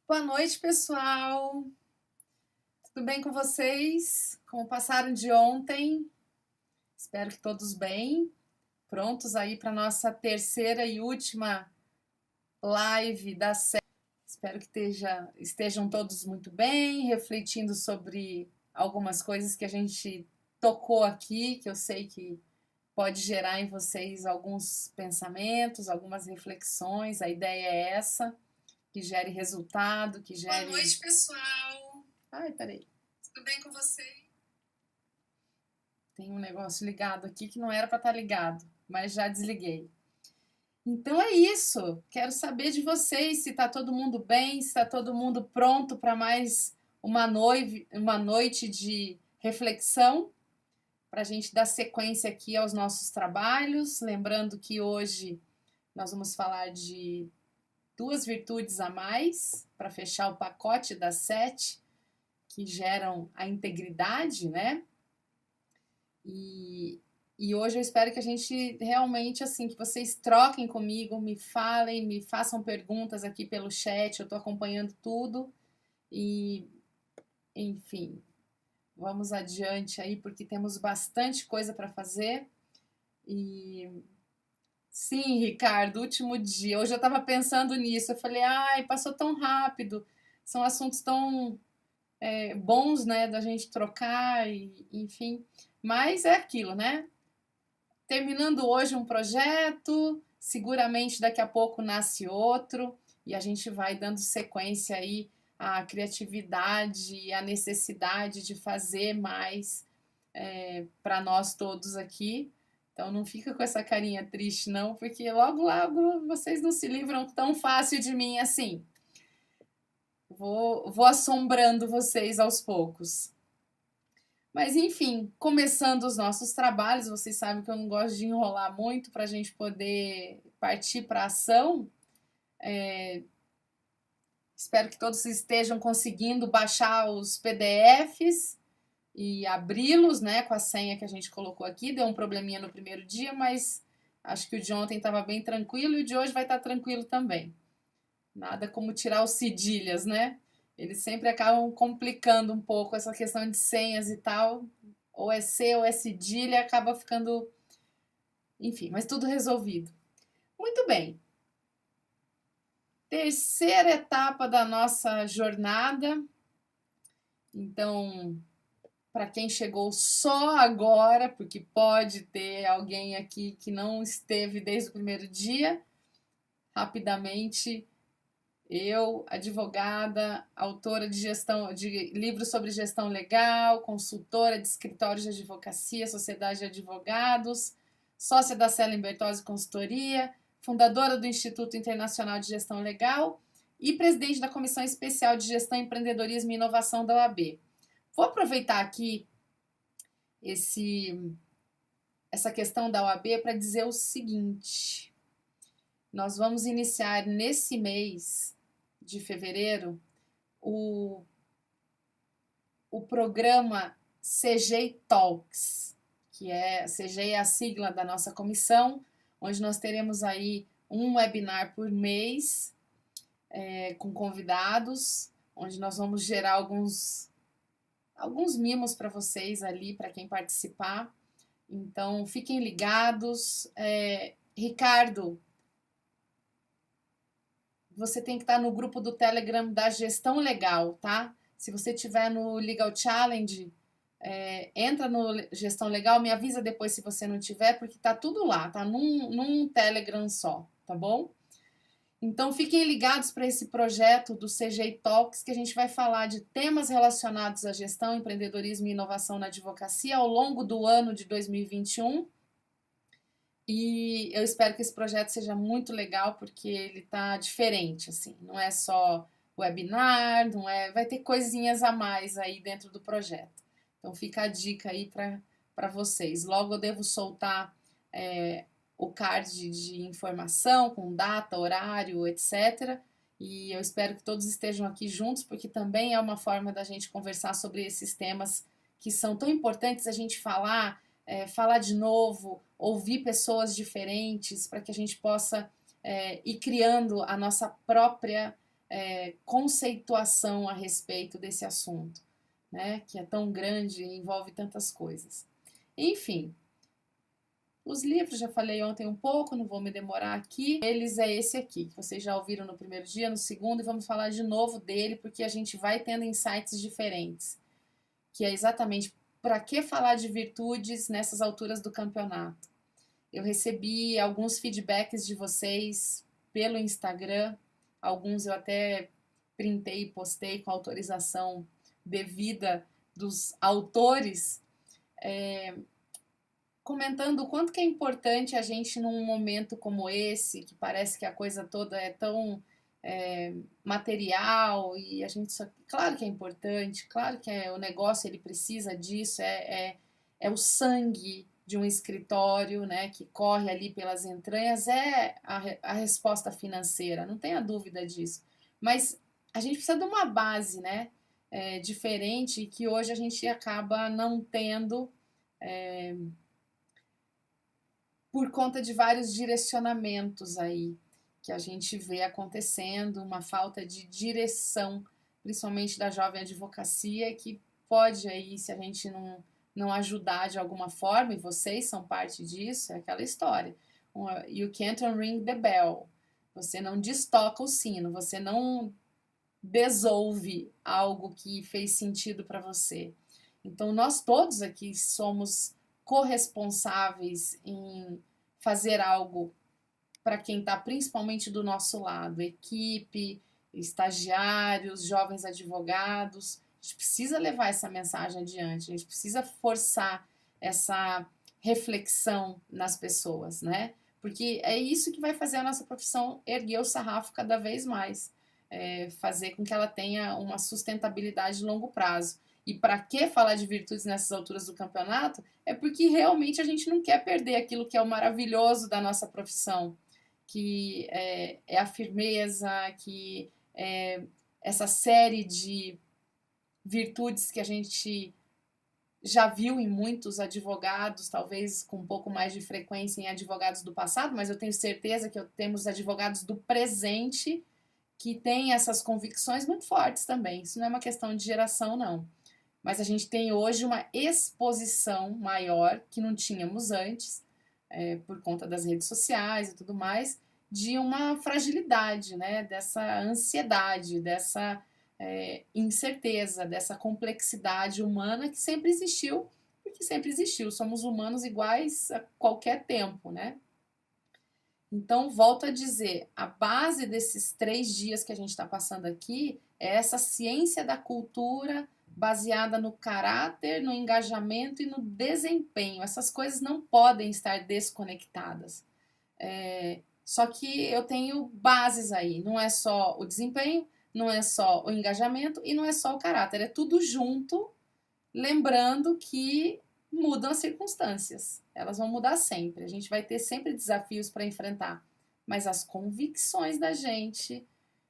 Boa noite, pessoal. Tudo bem com vocês? Como passaram de ontem? Espero que todos bem. Prontos aí para nossa terceira e última live da série. Espero que estejam todos muito bem, refletindo sobre algumas coisas que a gente tocou aqui, que eu sei que pode gerar em vocês alguns pensamentos, algumas reflexões. A ideia é essa, que gere resultado, que gere. Boa noite, pessoal. Ai, peraí. Tudo bem com vocês? Tem um negócio ligado aqui que não era para estar ligado, mas já desliguei. Então é isso. Quero saber de vocês se está todo mundo bem, se está todo mundo pronto para mais uma noite de reflexão, para a gente dar sequência aqui aos nossos trabalhos. Lembrando que hoje nós vamos falar de duas virtudes a mais para fechar o pacote das 7 que geram a integridade, né? E hoje eu espero que a gente realmente, assim, que vocês troquem comigo, me falem, me façam perguntas aqui pelo chat, eu estou acompanhando tudo e, enfim, vamos adiante aí, porque temos bastante coisa para fazer. E sim, Ricardo, último dia. Hoje eu estava pensando nisso, eu falei, ai, passou tão rápido, são assuntos tão bons, né, da gente trocar, e, enfim. Mas é aquilo, né? Terminando hoje um projeto, seguramente daqui a pouco nasce outro e a gente vai dando sequência aí à criatividade e à necessidade de fazer mais para nós todos aqui. Então não fica com essa carinha triste não, porque logo logo vocês não se livram tão fácil de mim assim. Vou assombrando vocês aos poucos. Mas enfim, começando os nossos trabalhos, vocês sabem que eu não gosto de enrolar muito para a gente poder partir para a ação. Espero que todos estejam conseguindo baixar os PDFs e abri-los, né, com a senha que a gente colocou aqui. Deu um probleminha no primeiro dia, mas acho que o de ontem estava bem tranquilo e o de hoje vai estar tranquilo também. Nada como tirar os cedilhas, né? Eles sempre acabam complicando um pouco essa questão de senhas e tal. Ou é C ou é cedilha, acaba ficando. Enfim, mas tudo resolvido. Muito bem. Terceira etapa da nossa jornada. Então, para quem chegou só agora, porque pode ter alguém aqui que não esteve desde o primeiro dia, rapidamente. Eu, advogada, autora de livros sobre gestão legal, consultora de escritórios de advocacia, sociedade de advogados, sócia da Cellen Bertozzi Consultoria, fundadora do Instituto Internacional de Gestão Legal e presidente da Comissão Especial de Gestão, Empreendedorismo e Inovação da OAB. Vou aproveitar aqui essa questão da OAB para dizer o seguinte: nós vamos iniciar nesse mês de fevereiro o programa CG Talks, que CG é a sigla da nossa comissão, onde nós teremos aí um webinar por mês com convidados, onde nós vamos gerar alguns mimos para vocês ali, para quem participar. Então, fiquem ligados. Ricardo, você tem que estar no grupo do Telegram da Gestão Legal, tá? Se você estiver no Legal Challenge, entra no Gestão Legal, me avisa depois se você não tiver, porque tá tudo lá, tá num Telegram só, tá bom? Então fiquem ligados para esse projeto do CG Talks, que a gente vai falar de temas relacionados à gestão, empreendedorismo e inovação na advocacia ao longo do ano de 2021. E eu espero que esse projeto seja muito legal, porque ele tá diferente, assim, não é só webinar, não é, vai ter coisinhas a mais aí dentro do projeto. Então fica a dica aí para vocês. Logo eu devo soltar o card de informação com data, horário, etc. E eu espero que todos estejam aqui juntos, porque também é uma forma da gente conversar sobre esses temas que são tão importantes a gente falar, falar de novo, ouvir pessoas diferentes, para que a gente possa ir criando a nossa própria conceituação a respeito desse assunto, né? Que é tão grande e envolve tantas coisas. Enfim, os livros, já falei ontem um pouco, não vou me demorar aqui. Eles é esse aqui, que vocês já ouviram no primeiro dia, no segundo, e vamos falar de novo dele, porque a gente vai tendo insights diferentes, que é exatamente para que falar de virtudes nessas alturas do campeonato. Eu recebi alguns feedbacks de vocês pelo Instagram, alguns eu até printei e postei com autorização devida dos autores, comentando o quanto que é importante a gente num momento como esse, que parece que a coisa toda é tão material e a gente só... Claro que é importante, claro que o negócio ele precisa disso, é o sangue de um escritório, né, que corre ali pelas entranhas, é a resposta financeira, não tenha dúvida disso. Mas a gente precisa de uma base, né, diferente que hoje a gente acaba não tendo por conta de vários direcionamentos aí que a gente vê acontecendo, uma falta de direção, principalmente da jovem advocacia, que pode aí, se a gente não ajudar de alguma forma, e vocês são parte disso, é aquela história. You can't unring the bell. Você não destoca o sino, você não desolve algo que fez sentido para você. Então, nós todos aqui somos corresponsáveis em fazer algo para quem está principalmente do nosso lado, equipe, estagiários, jovens advogados. A gente precisa levar essa mensagem adiante, a gente precisa forçar essa reflexão nas pessoas, né? Porque é isso que vai fazer a nossa profissão erguer o sarrafo cada vez mais, fazer com que ela tenha uma sustentabilidade de longo prazo. E para que falar de virtudes nessas alturas do campeonato? É porque realmente a gente não quer perder aquilo que é o maravilhoso da nossa profissão, que é a firmeza, que é essa série de virtudes que a gente já viu em muitos advogados, talvez com um pouco mais de frequência em advogados do passado, mas eu tenho certeza que temos advogados do presente que têm essas convicções muito fortes também. Isso não é uma questão de geração, não. Mas a gente tem hoje uma exposição maior que não tínhamos antes, por conta das redes sociais e tudo mais, de uma fragilidade, né? Dessa ansiedade, dessa incerteza, dessa complexidade humana que sempre existiu, porque sempre existiu. Somos humanos iguais a qualquer tempo, né? Então, volto a dizer, a base desses 3 dias que a gente está passando aqui é essa ciência da cultura baseada no caráter, no engajamento e no desempenho. Essas coisas não podem estar desconectadas. Só que eu tenho bases aí, não é só o desempenho, não é só o engajamento e não é só o caráter, é tudo junto, lembrando que mudam as circunstâncias, elas vão mudar sempre, a gente vai ter sempre desafios para enfrentar, mas as convicções da gente,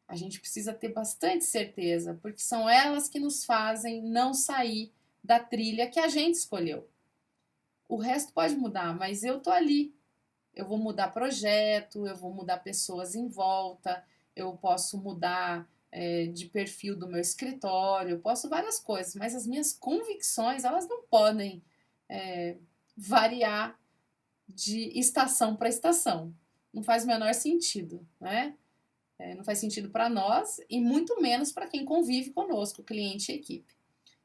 a gente precisa ter bastante certeza, porque são elas que nos fazem não sair da trilha que a gente escolheu. O resto pode mudar, mas eu tô ali. Eu vou mudar projeto, eu vou mudar pessoas em volta, eu posso mudar de perfil do meu escritório, eu posso várias coisas, mas as minhas convicções, elas não podem variar de estação para estação. Não faz o menor sentido, né? Não faz sentido para nós e muito menos para quem convive conosco, cliente e equipe.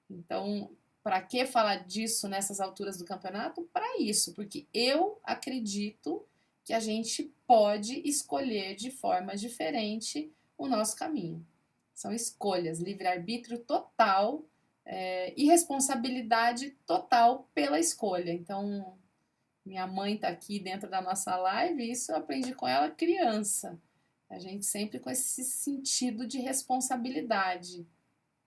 Então, para que falar disso nessas alturas do campeonato? Para isso, porque eu acredito que a gente pode escolher de forma diferente o nosso caminho. São escolhas, livre-arbítrio total e responsabilidade total pela escolha. Então, minha mãe está aqui dentro da nossa live e isso eu aprendi com ela criança. A gente sempre com esse sentido de responsabilidade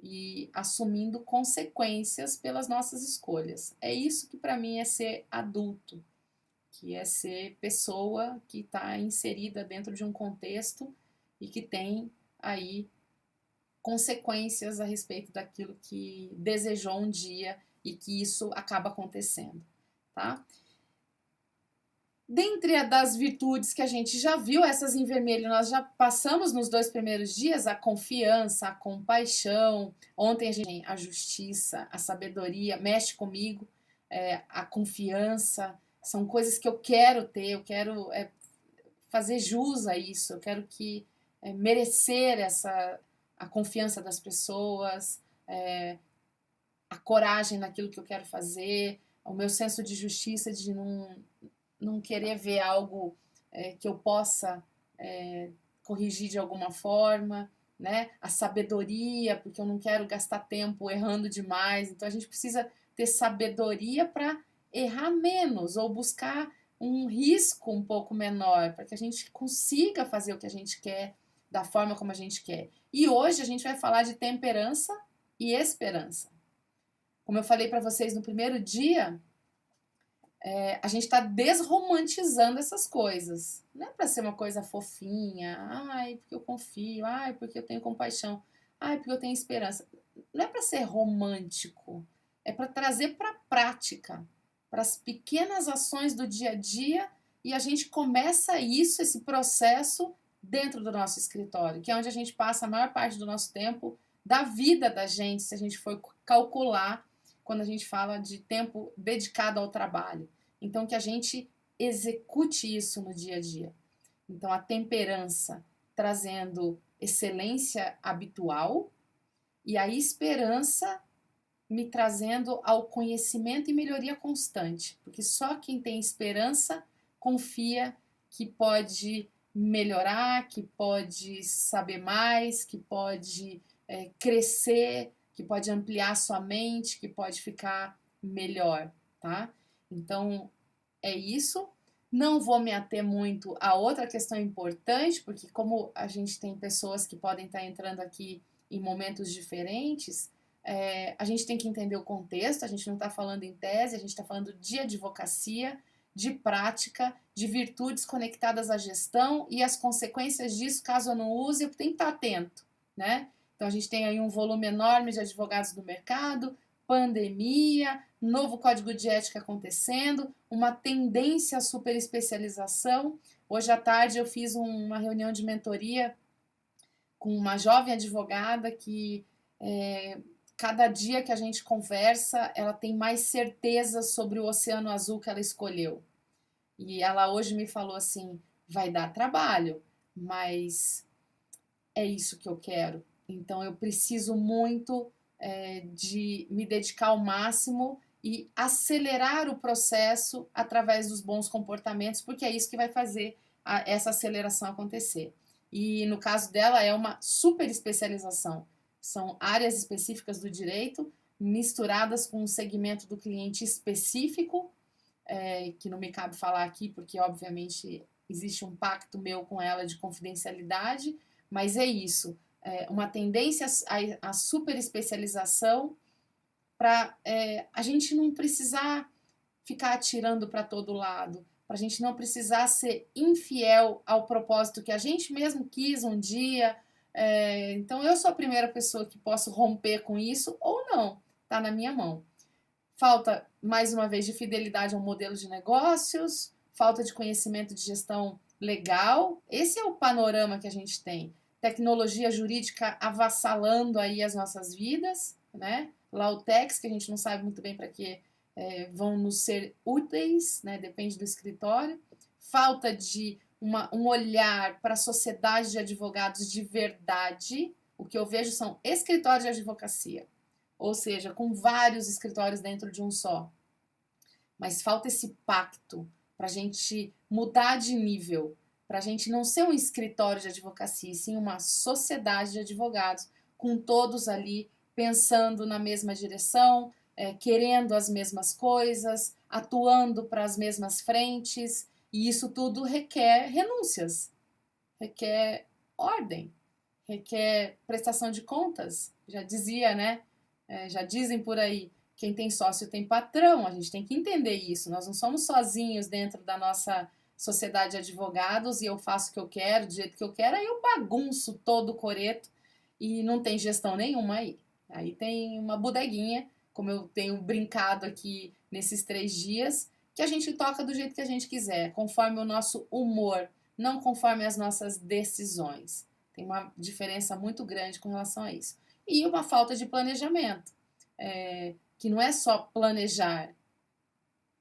e assumindo consequências pelas nossas escolhas. É isso que para mim é ser adulto, que é ser pessoa que está inserida dentro de um contexto e que tem aí consequências a respeito daquilo que desejou um dia e que isso acaba acontecendo, tá? Dentre das virtudes que a gente já viu, essas em vermelho nós já passamos nos 2 primeiros dias, a confiança, a compaixão. Ontem a justiça, a sabedoria, mexe comigo, a confiança, são coisas que eu quero ter, eu quero fazer jus a isso, eu quero merecer a confiança das pessoas, a coragem naquilo que eu quero fazer, o meu senso de justiça de não querer ver algo que eu possa corrigir de alguma forma, né? A sabedoria, porque eu não quero gastar tempo errando demais. Então a gente precisa ter sabedoria para errar menos ou buscar um risco um pouco menor, para que a gente consiga fazer o que a gente quer da forma como a gente quer. E hoje a gente vai falar de temperança e esperança. Como eu falei para vocês no primeiro dia, a gente está desromantizando essas coisas. Não é para ser uma coisa fofinha, ai, porque eu confio, ai, porque eu tenho compaixão, ai, porque eu tenho esperança. Não é para ser romântico, é para trazer para a prática, para as pequenas ações do dia a dia, e a gente começa esse processo dentro do nosso escritório, que é onde a gente passa a maior parte do nosso tempo, da vida da gente, se a gente for calcular quando a gente fala de tempo dedicado ao trabalho. Então, que a gente execute isso no dia a dia. Então, a temperança trazendo excelência habitual e a esperança me trazendo ao conhecimento e melhoria constante. Porque só quem tem esperança confia que pode melhorar, que pode saber mais, que pode crescer, que pode ampliar sua mente, que pode ficar melhor, tá? Então, é isso. Não vou me ater muito a outra questão importante, porque como a gente tem pessoas que podem estar entrando aqui em momentos diferentes, a gente tem que entender o contexto, a gente não está falando em tese, a gente está falando de advocacia, de prática, de virtudes conectadas à gestão e as consequências disso, caso eu não use, eu tenho que estar atento, né? Então a gente tem aí um volume enorme de advogados no mercado, pandemia, novo código de ética acontecendo, uma tendência à superespecialização. Hoje à tarde eu fiz uma reunião de mentoria com uma jovem advogada que cada dia que a gente conversa, ela tem mais certeza sobre o oceano azul que ela escolheu. E ela hoje me falou assim: vai dar trabalho, mas é isso que eu quero. Então eu preciso muito de me dedicar ao máximo e acelerar o processo através dos bons comportamentos, porque é isso que vai fazer essa aceleração acontecer. E no caso dela é uma super especialização. São áreas específicas do direito misturadas com um segmento do cliente específico, que não me cabe falar aqui, porque obviamente existe um pacto meu com ela de confidencialidade, mas é isso. Uma tendência à super especialização para a gente não precisar ficar atirando para todo lado, para a gente não precisar ser infiel ao propósito que a gente mesmo quis um dia. Então eu sou a primeira pessoa que posso romper com isso ou não, está na minha mão. Falta, mais uma vez, de fidelidade ao modelo de negócios, falta de conhecimento de gestão legal. Esse é o panorama que a gente tem. Tecnologia jurídica avassalando aí as nossas vidas, né? Lautex, que a gente não sabe muito bem para que vão nos ser úteis, né? Depende do escritório. Falta de um olhar para a sociedade de advogados de verdade. O que eu vejo são escritórios de advocacia, ou seja, com vários escritórios dentro de um só. Mas falta esse pacto para a gente mudar de nível, para a gente não ser um escritório de advocacia, e sim uma sociedade de advogados, com todos ali pensando na mesma direção, querendo as mesmas coisas, atuando para as mesmas frentes, e isso tudo requer renúncias, requer ordem, requer prestação de contas. Já dizia, né? Já dizem por aí, quem tem sócio tem patrão, a gente tem que entender isso. Nós não somos sozinhos dentro da nossa sociedade de advogados e eu faço o que eu quero, do jeito que eu quero, aí eu bagunço todo o coreto e não tem gestão nenhuma aí. Aí tem uma bodeguinha, como eu tenho brincado aqui nesses 3 dias, que a gente toca do jeito que a gente quiser, conforme o nosso humor, não conforme as nossas decisões. Tem uma diferença muito grande com relação a isso. E uma falta de planejamento, que não é só planejar,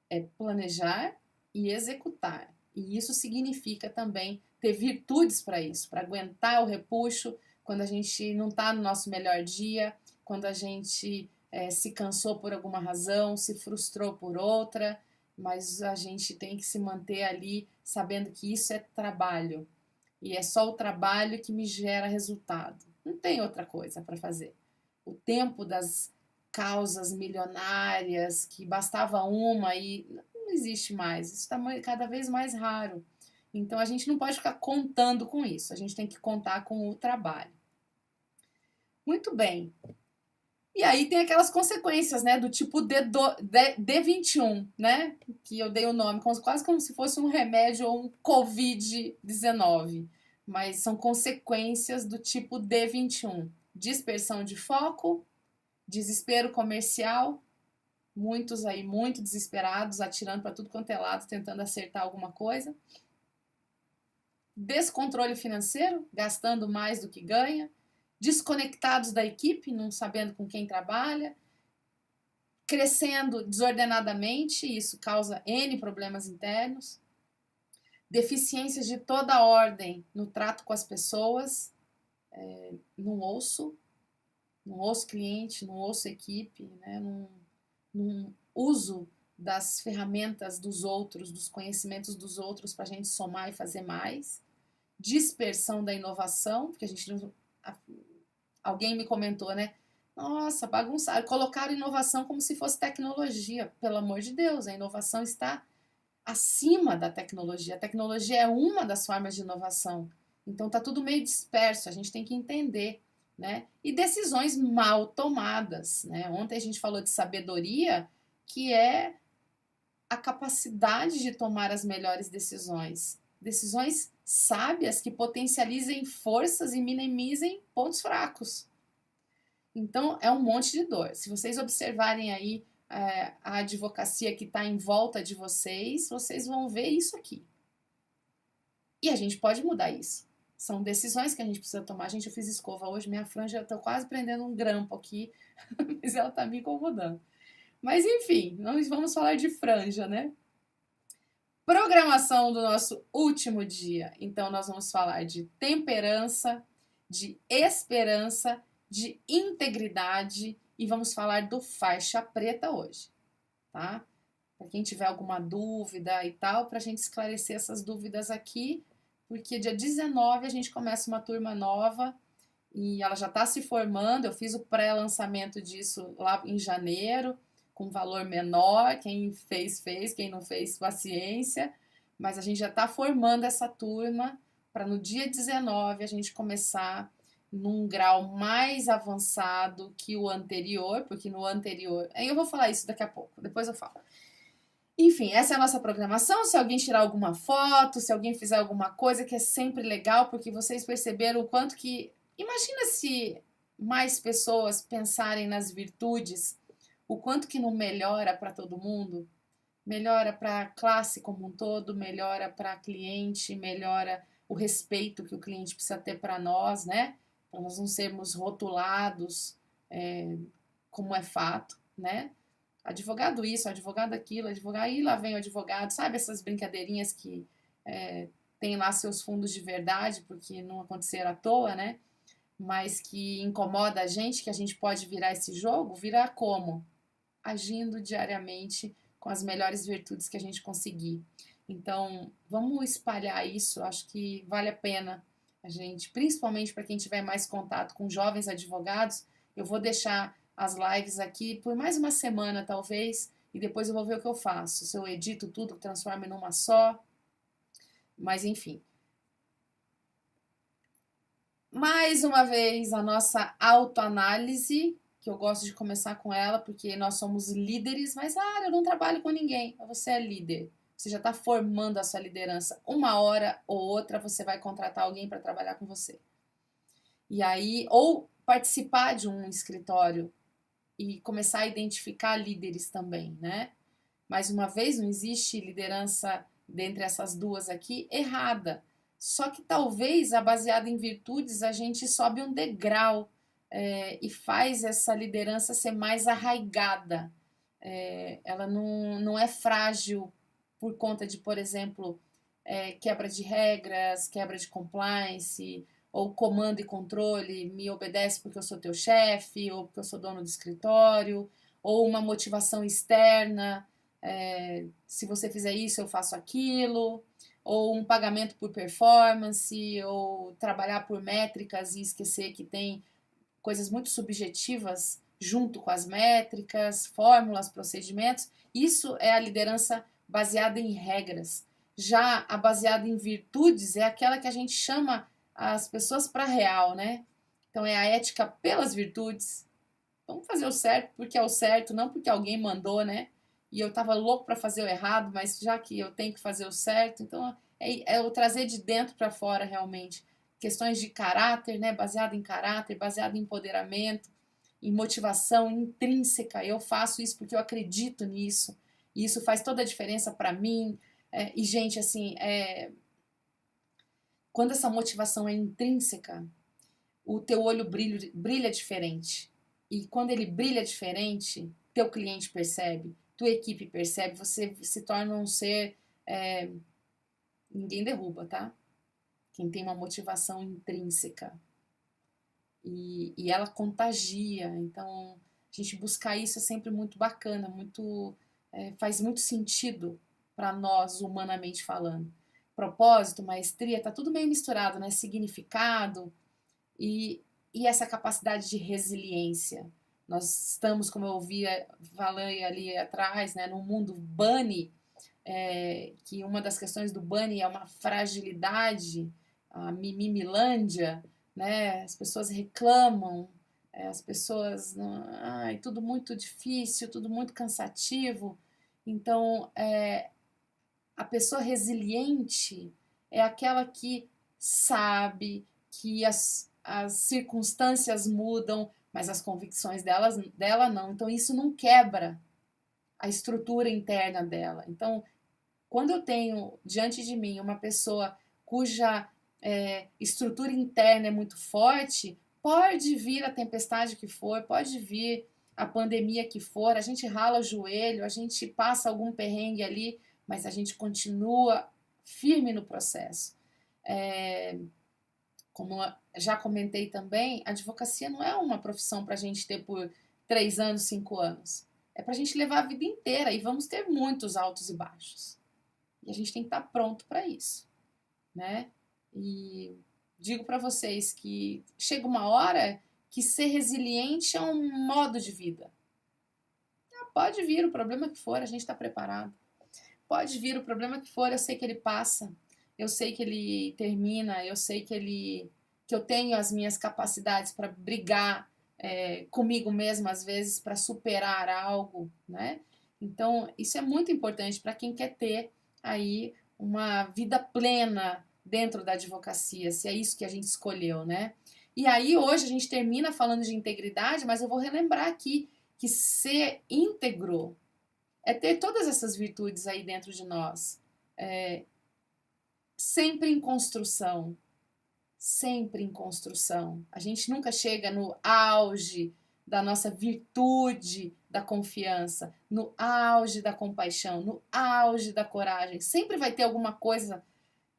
é planejar e executar. E isso significa também ter virtudes para isso, para aguentar o repuxo quando a gente não está no nosso melhor dia, quando a gente se cansou por alguma razão, se frustrou por outra, mas a gente tem que se manter ali sabendo que isso é trabalho. E é só o trabalho que me gera resultado. Não tem outra coisa para fazer. O tempo das causas milionárias, que bastava uma e não existe mais. Isso está cada vez mais raro. Então a gente não pode ficar contando com isso. A gente tem que contar com o trabalho. Muito bem. E aí tem aquelas consequências, né, do tipo D21, né, que eu dei o nome, quase como se fosse um remédio ou um Covid-19, mas são consequências do tipo D21. Dispersão de foco, desespero comercial, muitos aí muito desesperados, atirando para tudo quanto é lado, tentando acertar alguma coisa. Descontrole financeiro, gastando mais do que ganha. Desconectados da equipe, não sabendo com quem trabalha, crescendo desordenadamente, isso causa N problemas internos, deficiências de toda ordem no trato com as pessoas, não ouço cliente, não ouço equipe, né? não uso das ferramentas dos outros, dos conhecimentos dos outros para a gente somar e fazer mais, dispersão da inovação, porque a gente não... Alguém me comentou, né? Nossa, bagunçaram. Colocaram inovação como se fosse tecnologia. Pelo amor de Deus, a inovação está acima da tecnologia. A tecnologia é uma das formas de inovação. Então tá tudo meio disperso, a gente tem que entender, né? E decisões mal tomadas, né? Ontem a gente falou de sabedoria, que é a capacidade de tomar as melhores decisões. Decisões sábias que potencializem forças e minimizem pontos fracos. Então, é um monte de dor. Se vocês observarem aí a advocacia que está em volta de vocês, vocês vão ver isso aqui. E a gente pode mudar isso. São decisões que a gente precisa tomar. Gente, eu fiz escova hoje, minha franja, eu tô quase prendendo um grampo aqui, mas ela tá me incomodando. Mas enfim, nós vamos falar de franja, né? Programação do nosso último dia. Então, nós vamos falar de temperança, de esperança, de integridade e vamos falar do faixa preta hoje, tá? Para quem tiver alguma dúvida e tal, para a gente esclarecer essas dúvidas aqui, porque dia 19 a gente começa uma turma nova e ela já está se formando. Eu fiz o pré-lançamento disso lá em janeiro, com valor menor. Quem fez, fez. Quem não fez, paciência. Mas a gente já está formando essa turma para no dia 19 a gente começar num grau mais avançado que o anterior, porque no anterior... Aí eu vou falar isso daqui a pouco, depois eu falo. Enfim, essa é a nossa programação. Se alguém tirar alguma foto, se alguém fizer alguma coisa, que é sempre legal, porque vocês perceberam o quanto que... Imagina se mais pessoas pensarem nas virtudes, o quanto que não melhora para todo mundo, melhora para a classe como um todo, melhora para cliente, melhora o respeito que o cliente precisa ter para nós, né? Para nós não sermos rotulados como é fato, né? Advogado isso, advogado aquilo, advogado, aí lá vem o advogado, sabe essas brincadeirinhas que tem lá seus fundos de verdade, porque não aconteceram à toa, né? Mas que incomoda a gente, que a gente pode virar esse jogo, virar como? Agindo diariamente com as melhores virtudes que a gente conseguir. Então, vamos espalhar isso, acho que vale a pena a gente, principalmente para quem tiver mais contato com jovens advogados. Eu vou deixar as lives aqui por mais uma semana, talvez, e depois eu vou ver o que eu faço. Se eu edito tudo, transformo numa só, mas enfim. Mais uma vez, a nossa autoanálise, que eu gosto de começar com ela, porque nós somos líderes, mas eu não trabalho com ninguém. Você é líder. Você já está formando a sua liderança. Uma hora ou outra você vai contratar alguém para trabalhar com você. E aí, ou participar de um escritório e começar a identificar líderes também, né? mais uma vez, não existe liderança dentre essas duas aqui errada. Só que talvez a baseada em virtudes a gente sobe um degrau e faz essa liderança ser mais arraigada. Ela não é frágil por conta de, por exemplo, quebra de regras, quebra de compliance, ou comando e controle, me obedece porque eu sou teu chefe, ou porque eu sou dono do escritório, ou uma motivação externa, se você fizer isso eu faço aquilo, ou um pagamento por performance, ou trabalhar por métricas e esquecer que tem coisas muito subjetivas junto com as métricas, fórmulas, procedimentos. Isso é a liderança baseada em regras. Já a baseada em virtudes é aquela que a gente chama as pessoas para real, né? Então é a ética pelas virtudes. Vamos fazer o certo porque é o certo, não porque alguém mandou, né? E eu tava louco para fazer o errado, mas já que eu tenho que fazer o certo, então é o trazer de dentro para fora realmente. Questões de caráter, né? Baseado em caráter, baseado em empoderamento, em motivação intrínseca. Eu faço isso porque eu acredito nisso. E isso faz toda a diferença para mim. E, gente, assim, quando essa motivação é intrínseca, o teu olho brilha diferente. E quando ele brilha diferente, teu cliente percebe, tua equipe percebe, você se torna um ser. Ninguém derruba, tá? Quem tem uma motivação intrínseca. E ela contagia. Então, a gente buscar isso é sempre muito bacana, faz muito sentido para nós, humanamente falando. Propósito, maestria, tá tudo meio misturado, né? Significado e essa capacidade de resiliência. Nós estamos, como eu ouvia falando ali atrás, né, num mundo bunny, que uma das questões do bunny é uma fragilidade, a mimimilândia, né? As pessoas reclamam, as pessoas, ai, tudo muito difícil, tudo muito cansativo. Então, a pessoa resiliente é aquela que sabe que as circunstâncias mudam, mas as convicções dela não. Então, isso não quebra a estrutura interna dela. Então, quando eu tenho diante de mim uma pessoa cuja estrutura interna é muito forte, pode vir a tempestade que for, pode vir a pandemia que for, a gente rala o joelho, a gente passa algum perrengue ali, mas a gente continua firme no processo. Como já comentei também, a advocacia não é uma profissão para a gente ter por 3 anos, 5 anos. É para a gente levar a vida inteira e vamos ter muitos altos e baixos. E a gente tem que estar pronto para isso, né? E digo para vocês que chega uma hora que ser resiliente é um modo de vida. Pode vir o problema que for, a gente está preparado. Pode vir o problema que for, eu sei que ele passa, eu sei que ele termina, eu sei que eu tenho as minhas capacidades para brigar comigo mesma, às vezes, para superar algo, né? Então, isso é muito importante para quem quer ter aí uma vida plena dentro da advocacia, se é isso que a gente escolheu, né? E aí, hoje, a gente termina falando de integridade, mas eu vou relembrar aqui que ser íntegro é ter todas essas virtudes aí dentro de nós. Sempre em construção. Sempre em construção. A gente nunca chega no auge da nossa virtude da confiança, no auge da compaixão, no auge da coragem. Sempre vai ter alguma coisa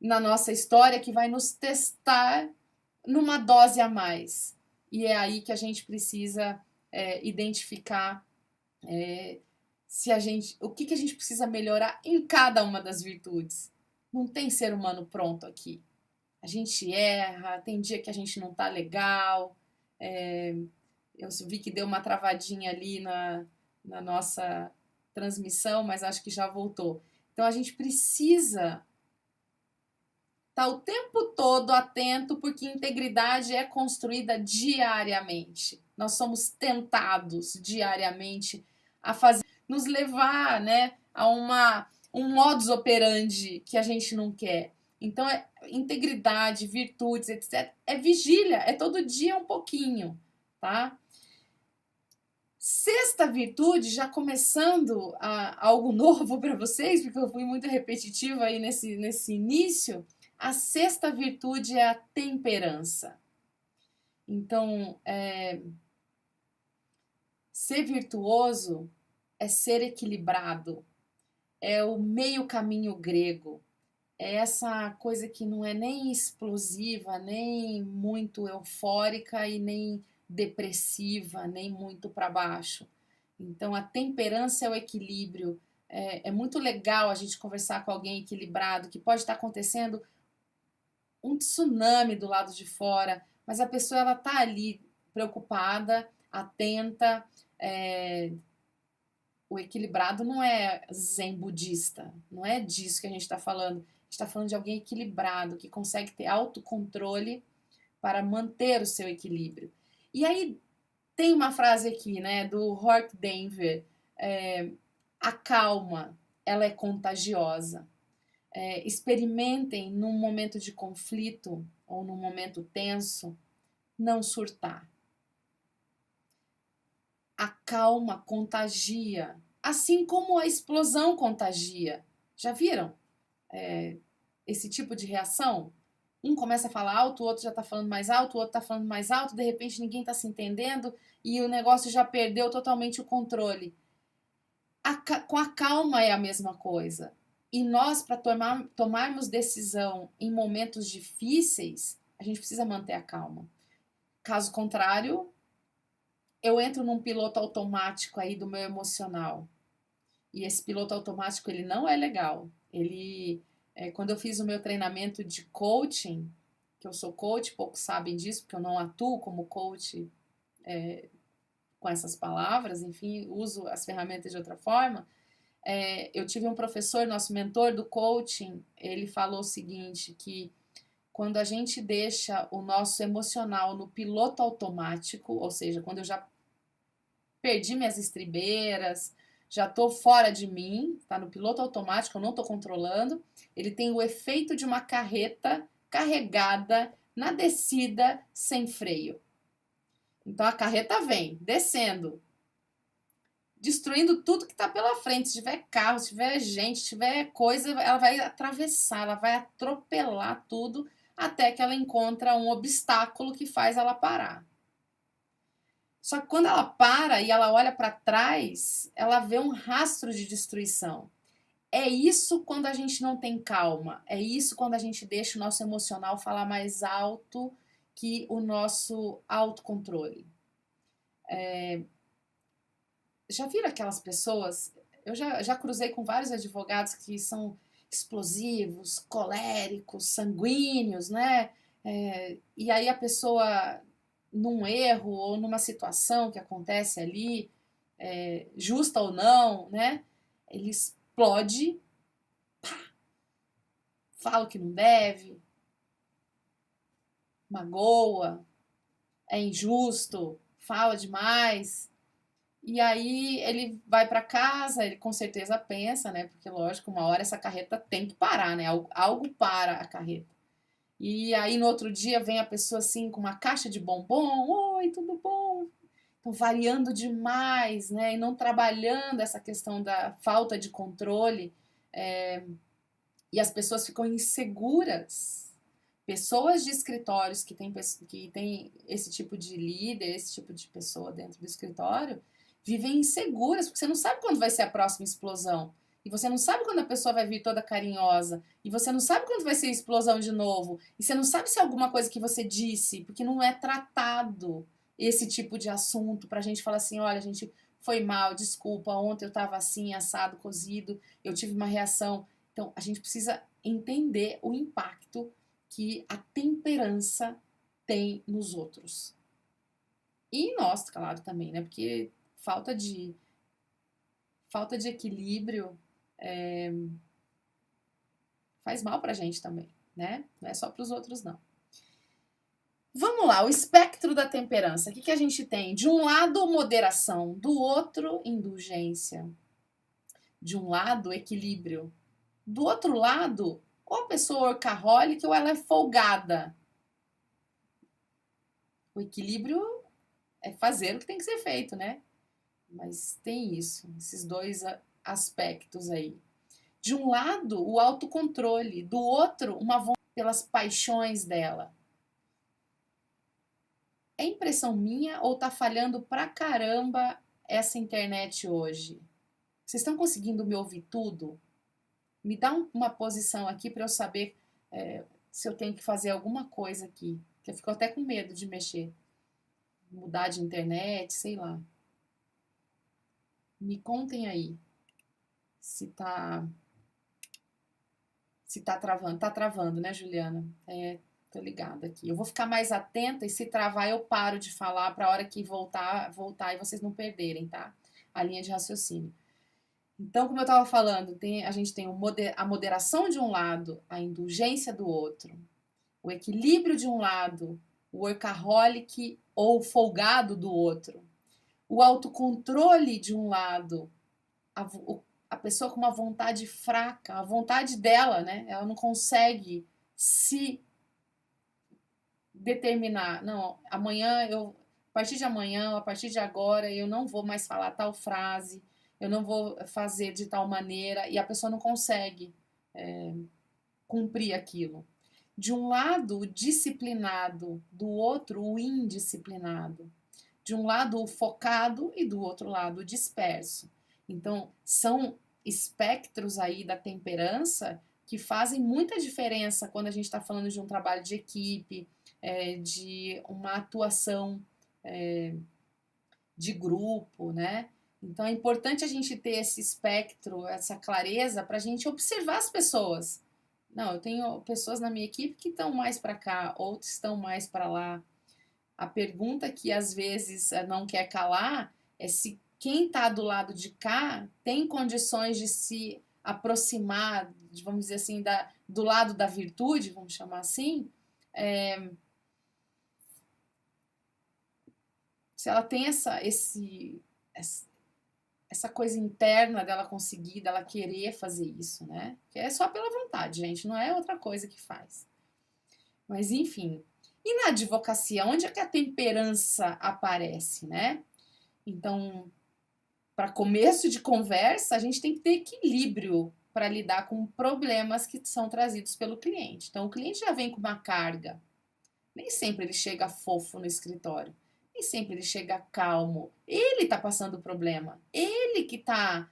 na nossa história que vai nos testar numa dose a mais. E é aí que a gente precisa identificar o que a gente precisa melhorar em cada uma das virtudes. Não tem ser humano pronto aqui. A gente erra, tem dia que a gente não tá legal. Eu vi que deu uma travadinha ali na nossa transmissão, mas acho que já voltou. Então a gente precisa estar o tempo todo atento, porque integridade é construída diariamente. Nós somos tentados diariamente a nos levar, né, a um modus operandi que a gente não quer. Então, integridade, virtudes, etc. É vigília, é todo dia um pouquinho, tá? Sexta virtude, já começando algo novo para vocês, porque eu fui muito repetitiva aí nesse início, a sexta virtude é a temperança. Então, ser virtuoso é ser equilibrado, é o meio caminho grego, é essa coisa que não é nem explosiva, nem muito eufórica e nem depressiva, nem muito para baixo. Então, a temperança é o equilíbrio. É muito legal a gente conversar com alguém equilibrado, que pode estar acontecendo um tsunami do lado de fora, mas a pessoa ela está ali preocupada, atenta. É... O equilibrado não é zen budista, não é disso que a gente está falando. A gente está falando de alguém equilibrado, que consegue ter autocontrole para manter o seu equilíbrio. E aí tem uma frase aqui, né, do Hort Denver, a calma, ela é contagiosa. Experimentem num momento de conflito ou num momento tenso, não surtar. A calma contagia, assim como a explosão contagia. Já viram esse tipo de reação? Um começa a falar alto, o outro já está falando mais alto, o outro está falando mais alto, de repente ninguém está se entendendo e o negócio já perdeu totalmente o controle. Com a calma é a mesma coisa. E nós, para tomarmos decisão em momentos difíceis, a gente precisa manter a calma. Caso contrário, eu entro num piloto automático aí do meu emocional. E esse piloto automático, ele não é legal. Quando eu fiz o meu treinamento de coaching, que eu sou coach, poucos sabem disso, porque eu não atuo como coach com essas palavras, enfim, uso as ferramentas de outra forma. Eu tive um professor, nosso mentor do coaching, ele falou o seguinte, que quando a gente deixa o nosso emocional no piloto automático, ou seja, quando eu já perdi minhas estribeiras, já estou fora de mim, está no piloto automático, eu não estou controlando, ele tem o efeito de uma carreta carregada na descida sem freio. Então a carreta vem descendo, destruindo tudo que está pela frente. Se tiver carro, se tiver gente, se tiver coisa, ela vai atravessar, ela vai atropelar tudo até que ela encontra um obstáculo que faz ela parar. Só que quando ela para e ela olha para trás, ela vê um rastro de destruição. É isso quando a gente não tem calma. É isso quando a gente deixa o nosso emocional falar mais alto que o nosso autocontrole. Já viram aquelas pessoas? Eu já cruzei com vários advogados que são explosivos, coléricos, sanguíneos, né? E aí a pessoa, num erro ou numa situação que acontece ali, justa ou não, né? Ele explode, pá, fala o que não deve, magoa, é injusto, fala demais. E aí ele vai para casa, ele com certeza pensa, né? Porque, lógico, uma hora essa carreta tem que parar, né? Algo para a carreta. E aí no outro dia vem a pessoa assim com uma caixa de bombom, oi, tudo bom? Então variando demais, né? E não trabalhando essa questão da falta de controle. E as pessoas ficam inseguras. Pessoas de escritórios que tem esse tipo de líder, esse tipo de pessoa dentro do escritório, vivem inseguras, porque você não sabe quando vai ser a próxima explosão. E você não sabe quando a pessoa vai vir toda carinhosa. E você não sabe quando vai ser a explosão de novo. E você não sabe se é alguma coisa que você disse, porque não é tratado esse tipo de assunto pra gente falar assim, olha, a gente foi mal, desculpa, ontem eu tava assim, assado, cozido, eu tive uma reação. Então, a gente precisa entender o impacto que a temperança tem nos outros. E em nós, claro, também, né? Porque falta de equilíbrio faz mal pra gente também, né? Não é só pros outros, não. Vamos lá, o espectro da temperança. O que a gente tem? De um lado, moderação. Do outro, indulgência. De um lado, equilíbrio. Do outro lado, ou a pessoa workaholic ou ela é folgada. O equilíbrio é fazer o que tem que ser feito, né? Mas tem isso, esses dois aspectos aí. De um lado, o autocontrole, do outro, uma vontade pelas paixões dela. É impressão minha ou tá falhando pra caramba essa internet hoje? Vocês estão conseguindo me ouvir tudo? Me dá uma posição aqui para eu saber se eu tenho que fazer alguma coisa aqui. Que eu fico até com medo de mexer. Mudar de internet, sei lá. Me contem aí se tá travando. Tá travando, né, Juliana? Tô ligada aqui. Eu vou ficar mais atenta e se travar eu paro de falar para a hora que voltar e vocês não perderem, tá? A linha de raciocínio. Então, como eu estava falando, a gente tem a moderação de um lado, a indulgência do outro, o equilíbrio de um lado, o workaholic ou folgado do outro, o autocontrole de um lado, a pessoa com uma vontade fraca, a vontade dela, né? Ela não consegue se determinar, não, a partir de amanhã, a partir de agora, eu não vou mais falar tal frase, eu não vou fazer de tal maneira, e a pessoa não consegue cumprir aquilo. De um lado, o disciplinado, do outro, o indisciplinado. De um lado, o focado e do outro lado, o disperso. Então, são espectros aí da temperança que fazem muita diferença quando a gente está falando de um trabalho de equipe, de uma atuação de grupo, né? Então é importante a gente ter esse espectro, essa clareza para a gente observar as pessoas. Não, eu tenho pessoas na minha equipe que estão mais para cá, outros estão mais para lá. A pergunta que às vezes não quer calar é se quem está do lado de cá tem condições de se aproximar, vamos dizer assim, do lado da virtude, vamos chamar assim, se ela tem essa coisa interna dela conseguir, dela querer fazer isso, né? Que é só pela vontade, gente, não é outra coisa que faz. Mas enfim. E na advocacia, onde é que a temperança aparece, né? Então, para começo de conversa, a gente tem que ter equilíbrio para lidar com problemas que são trazidos pelo cliente. Então, o cliente já vem com uma carga. Nem sempre ele chega fofo no escritório. Nem sempre ele chega calmo. Ele está passando o problema. Ele que está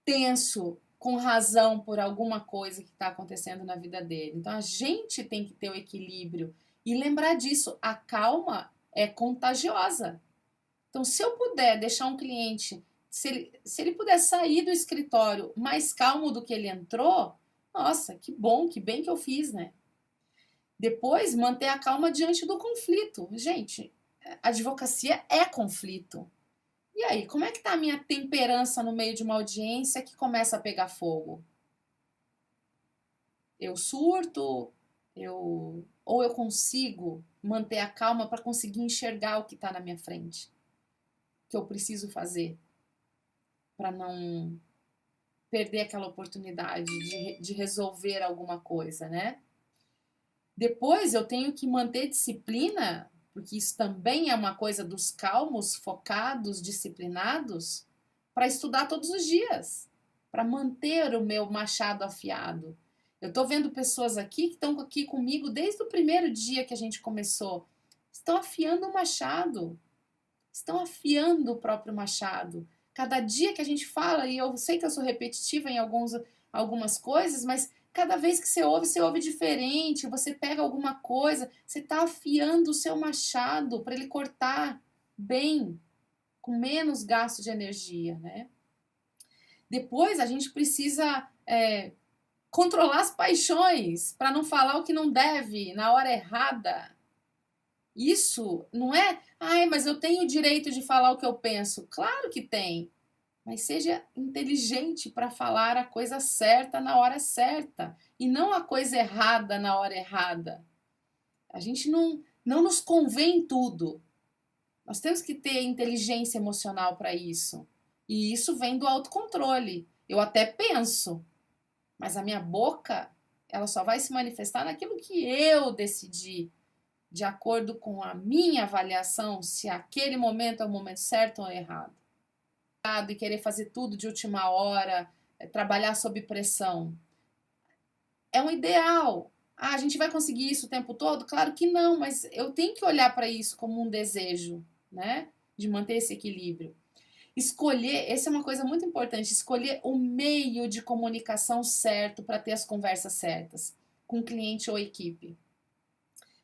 tenso, com razão por alguma coisa que está acontecendo na vida dele. Então a gente tem que ter o equilíbrio e lembrar disso. A calma é contagiosa. Então, se eu puder deixar um cliente, se ele puder sair do escritório mais calmo do que ele entrou, nossa, que bom, que bem que eu fiz, né? Depois, manter a calma diante do conflito. Gente, a advocacia é conflito. E aí, como é que tá a minha temperança no meio de uma audiência que começa a pegar fogo? Eu surto? Ou eu consigo manter a calma para conseguir enxergar o que está na minha frente? Que eu preciso fazer para não perder aquela oportunidade de resolver alguma coisa, né? Depois eu tenho que manter disciplina, porque isso também é uma coisa dos calmos, focados, disciplinados, para estudar todos os dias, para manter o meu machado afiado. Eu estou vendo pessoas aqui que estão aqui comigo desde o primeiro dia que a gente começou. Estão afiando o machado, estão afiando o próprio machado. Cada dia que a gente fala, e eu sei que eu sou repetitiva em algumas coisas, mas cada vez que você ouve diferente, você pega alguma coisa, você está afiando o seu machado para ele cortar bem, com menos gasto de energia, né? Depois a gente precisa controlar as paixões para não falar o que não deve na hora errada. Isso não é, ai, mas eu tenho o direito de falar o que eu penso. Claro que tem. Mas seja inteligente para falar a coisa certa na hora certa e não a coisa errada na hora errada. A gente não nos convém em tudo. Nós temos que ter inteligência emocional para isso. E isso vem do autocontrole. Eu até penso, mas a minha boca, ela só vai se manifestar naquilo que eu decidi de acordo com a minha avaliação se aquele momento é o momento certo ou errado. E querer fazer tudo de última hora, trabalhar sob pressão. É um ideal. Ah, a gente vai conseguir isso o tempo todo? Claro que não, mas eu tenho que olhar para isso como um desejo, né? De manter esse equilíbrio. Escolher, essa é uma coisa muito importante, escolher o meio de comunicação certo para ter as conversas certas com cliente ou equipe.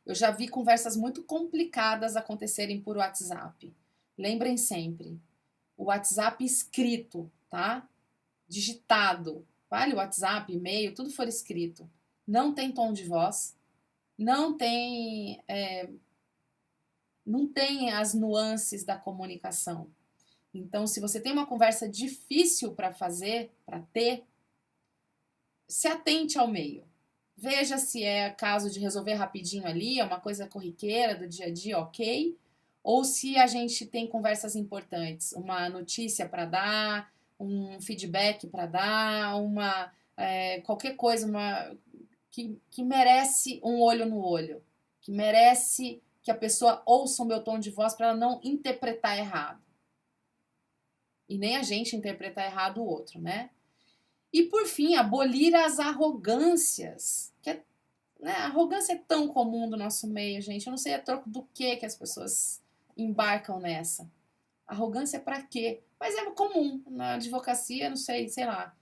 Eu já vi conversas muito complicadas acontecerem por WhatsApp. Lembrem sempre, o WhatsApp escrito, tá? Digitado. Vale o WhatsApp, e-mail, tudo for escrito. Não tem tom de voz, não tem as nuances da comunicação. Então, se você tem uma conversa difícil para fazer, para ter, se atente ao meio. Veja se é caso de resolver rapidinho ali, é uma coisa corriqueira do dia a dia, ok? Ou se a gente tem conversas importantes, uma notícia para dar, um feedback para dar, qualquer coisa que merece um olho no olho, que merece que a pessoa ouça o meu tom de voz para ela não interpretar errado. E nem a gente interpretar errado o outro, né? E, por fim, abolir as arrogâncias. Né? A arrogância é tão comum do nosso meio, gente. Eu não sei a troco do que as pessoas embarcam nessa. Arrogância é para quê? Mas é comum. Na advocacia, não sei lá.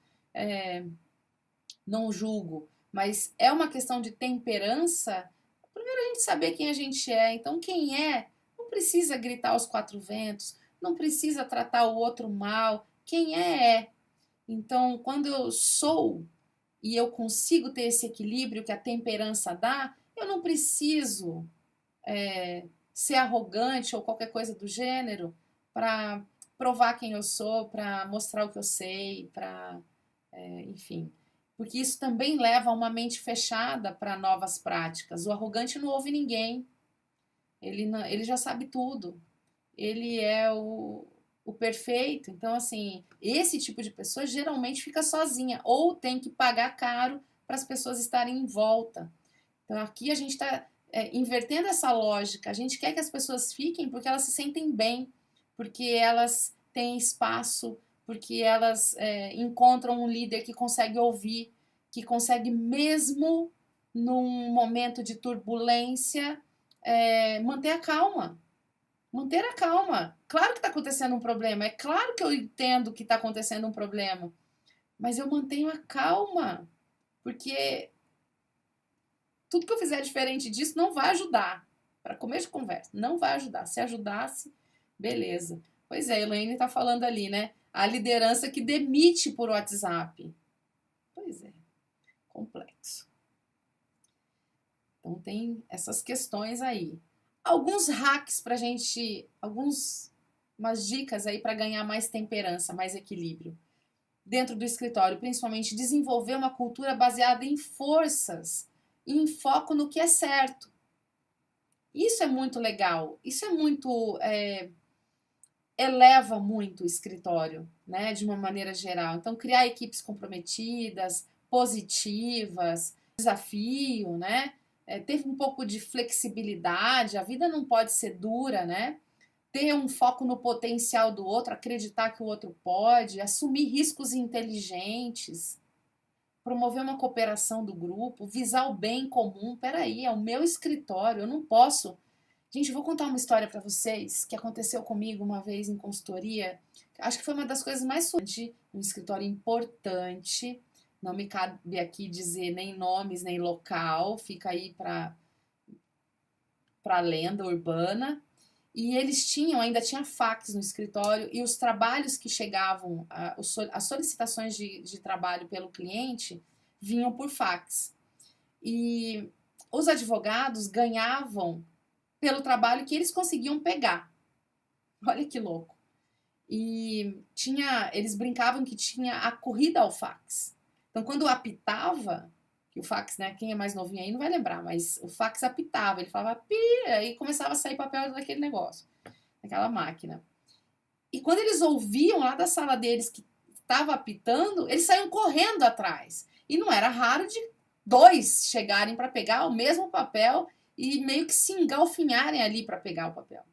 Não julgo. Mas é uma questão de temperança. Primeiro a gente saber quem a gente é. Então, quem é, não precisa gritar aos quatro ventos. Não precisa tratar o outro mal. Quem é. Então, quando eu sou e eu consigo ter esse equilíbrio que a temperança dá, eu não preciso ser arrogante ou qualquer coisa do gênero para provar quem eu sou, para mostrar o que eu sei, enfim. Porque isso também leva a uma mente fechada para novas práticas. O arrogante não ouve ninguém. Ele já sabe tudo. Ele é o perfeito. Então, assim, esse tipo de pessoa geralmente fica sozinha ou tem que pagar caro para as pessoas estarem em volta. Então, aqui a gente está invertendo essa lógica. A gente quer que as pessoas fiquem porque elas se sentem bem, porque elas têm espaço, porque elas encontram um líder que consegue ouvir, que consegue, mesmo num momento de turbulência, manter a calma. Manter a calma. Claro que está acontecendo um problema. É claro que eu entendo que está acontecendo um problema. Mas eu mantenho a calma. Porque tudo que eu fizer diferente disso não vai ajudar. Para começo de conversa. Não vai ajudar. Se ajudasse, beleza. Pois é, a Elaine está falando ali, né? A liderança que demite por WhatsApp. Pois é. Complexo. Então tem essas questões aí. Alguns hacks pra gente, umas dicas aí para ganhar mais temperança, mais equilíbrio dentro do escritório, principalmente desenvolver uma cultura baseada em forças e em foco no que é certo. Isso é muito legal, isso é muito eleva muito o escritório, né, de uma maneira geral. Então criar equipes comprometidas, positivas, desafio, né? Ter um pouco de flexibilidade, a vida não pode ser dura, né? Ter um foco no potencial do outro, acreditar que o outro pode, assumir riscos inteligentes, promover uma cooperação do grupo, visar o bem comum. Peraí, é o meu escritório, eu não posso. Gente, eu vou contar uma história para vocês que aconteceu comigo uma vez em consultoria. Acho que foi uma das coisas mais surpreendentes, um escritório importante. Não me cabe aqui dizer nem nomes, nem local, fica aí para lenda urbana. E eles ainda tinha fax no escritório, e os trabalhos que chegavam, as solicitações de trabalho pelo cliente, vinham por fax. E os advogados ganhavam pelo trabalho que eles conseguiam pegar. Olha que louco. E eles brincavam que tinha a corrida ao fax. Então, quando apitava, que o fax, né, quem é mais novinho aí não vai lembrar, mas o fax apitava, ele falava pi, aí começava a sair papel daquele negócio, daquela máquina. E quando eles ouviam lá da sala deles que estava apitando, eles saíam correndo atrás. E não era raro de dois chegarem para pegar o mesmo papel e meio que se engalfinharem ali para pegar o papel.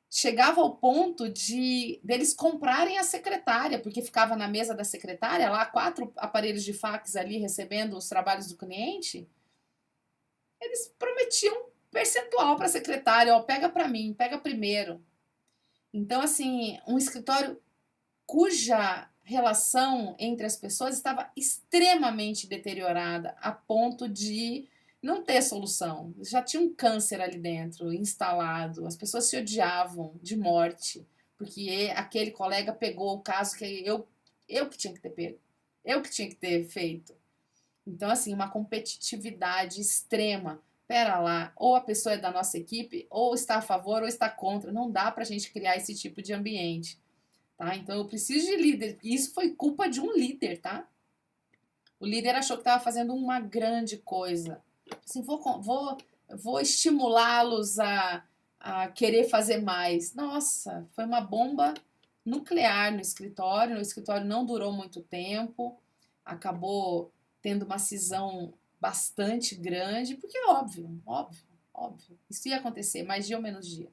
Chegava ao ponto de deles comprarem a secretária, porque ficava na mesa da secretária lá 4 aparelhos de fax ali recebendo os trabalhos do cliente. Eles prometiam percentual para a secretária, ó, pega para mim, pega primeiro. Então, assim, um escritório cuja relação entre as pessoas estava extremamente deteriorada, a ponto de não ter solução. Já tinha um câncer ali dentro, instalado, as pessoas se odiavam de morte, porque aquele colega pegou o caso que eu que tinha que ter pego, eu que tinha que ter feito. Então, assim, uma competitividade extrema. Pera lá, ou a pessoa é da nossa equipe, ou está a favor, ou está contra. Não dá para a gente criar esse tipo de ambiente, tá? Então, eu preciso de líder. E isso foi culpa de um líder, tá? O líder achou que estava fazendo uma grande coisa. Assim, vou estimulá-los a querer fazer mais. Nossa, foi uma bomba nuclear no escritório. O escritório não durou muito tempo. Acabou tendo uma cisão bastante grande, porque é óbvio, óbvio, óbvio. Isso ia acontecer, mais dia ou menos dia.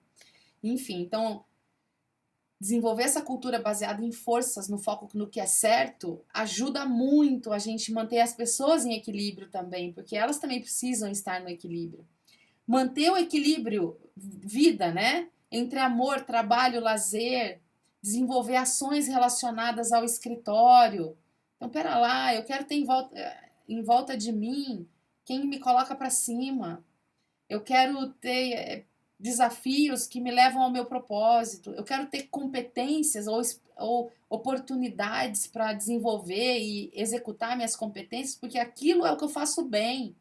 Enfim, então, desenvolver essa cultura baseada em forças, no foco no que é certo, ajuda muito a gente manter as pessoas em equilíbrio também, porque elas também precisam estar no equilíbrio. Manter o equilíbrio, vida, né? Entre amor, trabalho, lazer, desenvolver ações relacionadas ao escritório. Então, pera lá, eu quero ter em volta de mim quem me coloca para cima. Eu quero ter desafios que me levam ao meu propósito. Eu quero ter competências ou oportunidades para desenvolver e executar minhas competências, porque aquilo é o que eu faço bem.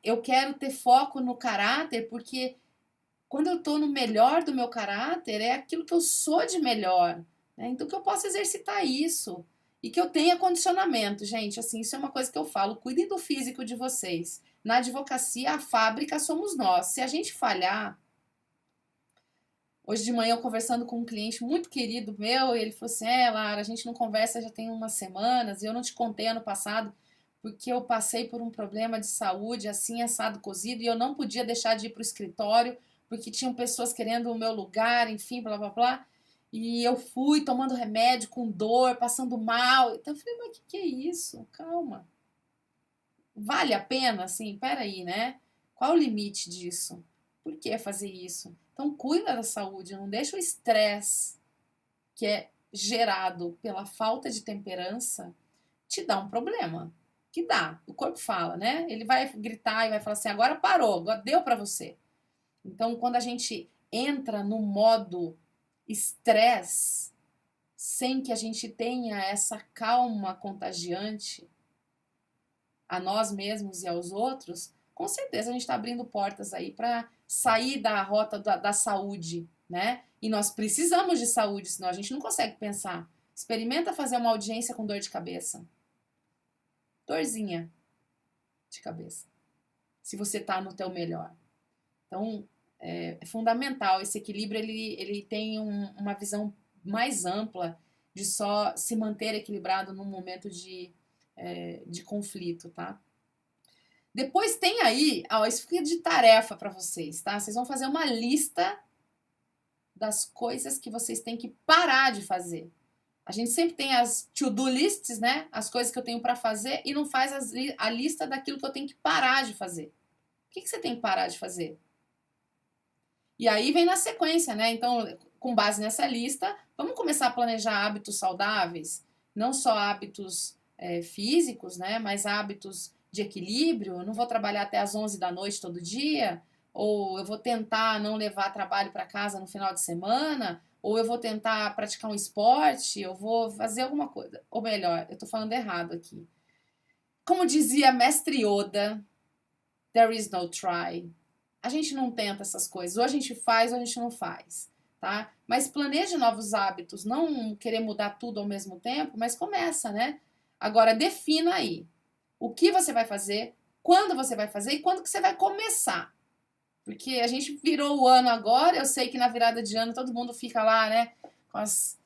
Eu quero ter foco no caráter, porque quando eu estou no melhor do meu caráter, é aquilo que eu sou de melhor. Né? Então, que eu possa exercitar isso. E que eu tenha condicionamento, gente. Assim, isso é uma coisa que eu falo. Cuidem do físico de vocês. Na advocacia, a fábrica somos nós. Se a gente falhar. Hoje de manhã, eu conversando com um cliente muito querido meu, e ele falou assim: Lara, a gente não conversa já tem umas semanas, e eu não te contei ano passado, porque eu passei por um problema de saúde, assim, assado, cozido, e eu não podia deixar de ir para o escritório, porque tinham pessoas querendo o meu lugar, enfim, blá blá blá. E eu fui tomando remédio com dor, passando mal. Então eu falei, mas que é isso? Calma. Vale a pena? Assim, peraí, né? Qual o limite disso? Por que fazer isso? Então cuida da saúde, não deixa o estresse que é gerado pela falta de temperança te dar um problema. Que dá, o corpo fala, né? Ele vai gritar e vai falar assim: agora parou, agora deu para você. Então, quando a gente entra no modo estresse, sem que a gente tenha essa calma contagiante a nós mesmos e aos outros, com certeza a gente está abrindo portas aí para sair da rota da saúde, né? E nós precisamos de saúde, senão a gente não consegue pensar. Experimenta fazer uma audiência com dor de cabeça. Dorzinha de cabeça. Se você está no teu melhor. Então, é fundamental. Esse equilíbrio, ele tem uma visão mais ampla de só se manter equilibrado num momento de conflito, tá? Depois tem aí, ó, isso fica de tarefa para vocês, tá? Vocês vão fazer uma lista das coisas que vocês têm que parar de fazer. A gente sempre tem as to-do lists, né? As coisas que eu tenho para fazer e não faz a lista daquilo que eu tenho que parar de fazer. O que você tem que parar de fazer? E aí vem na sequência, né? Então, com base nessa lista, vamos começar a planejar hábitos saudáveis, não só hábitos físicos, né? Mas hábitos de equilíbrio. Eu não vou trabalhar até as 11 da noite todo dia, ou eu vou tentar não levar trabalho para casa no final de semana, ou eu vou tentar praticar um esporte, eu vou fazer alguma coisa. Ou melhor, eu estou falando errado aqui. Como dizia Mestre Yoda, there is no try. A gente não tenta essas coisas, ou a gente faz ou a gente não faz, tá? Mas planeje novos hábitos, não querer mudar tudo ao mesmo tempo, mas começa, né? Agora defina aí o que você vai fazer, quando você vai fazer e quando que você vai começar. Porque a gente virou o ano agora, eu sei que na virada de ano todo mundo fica lá, né, com as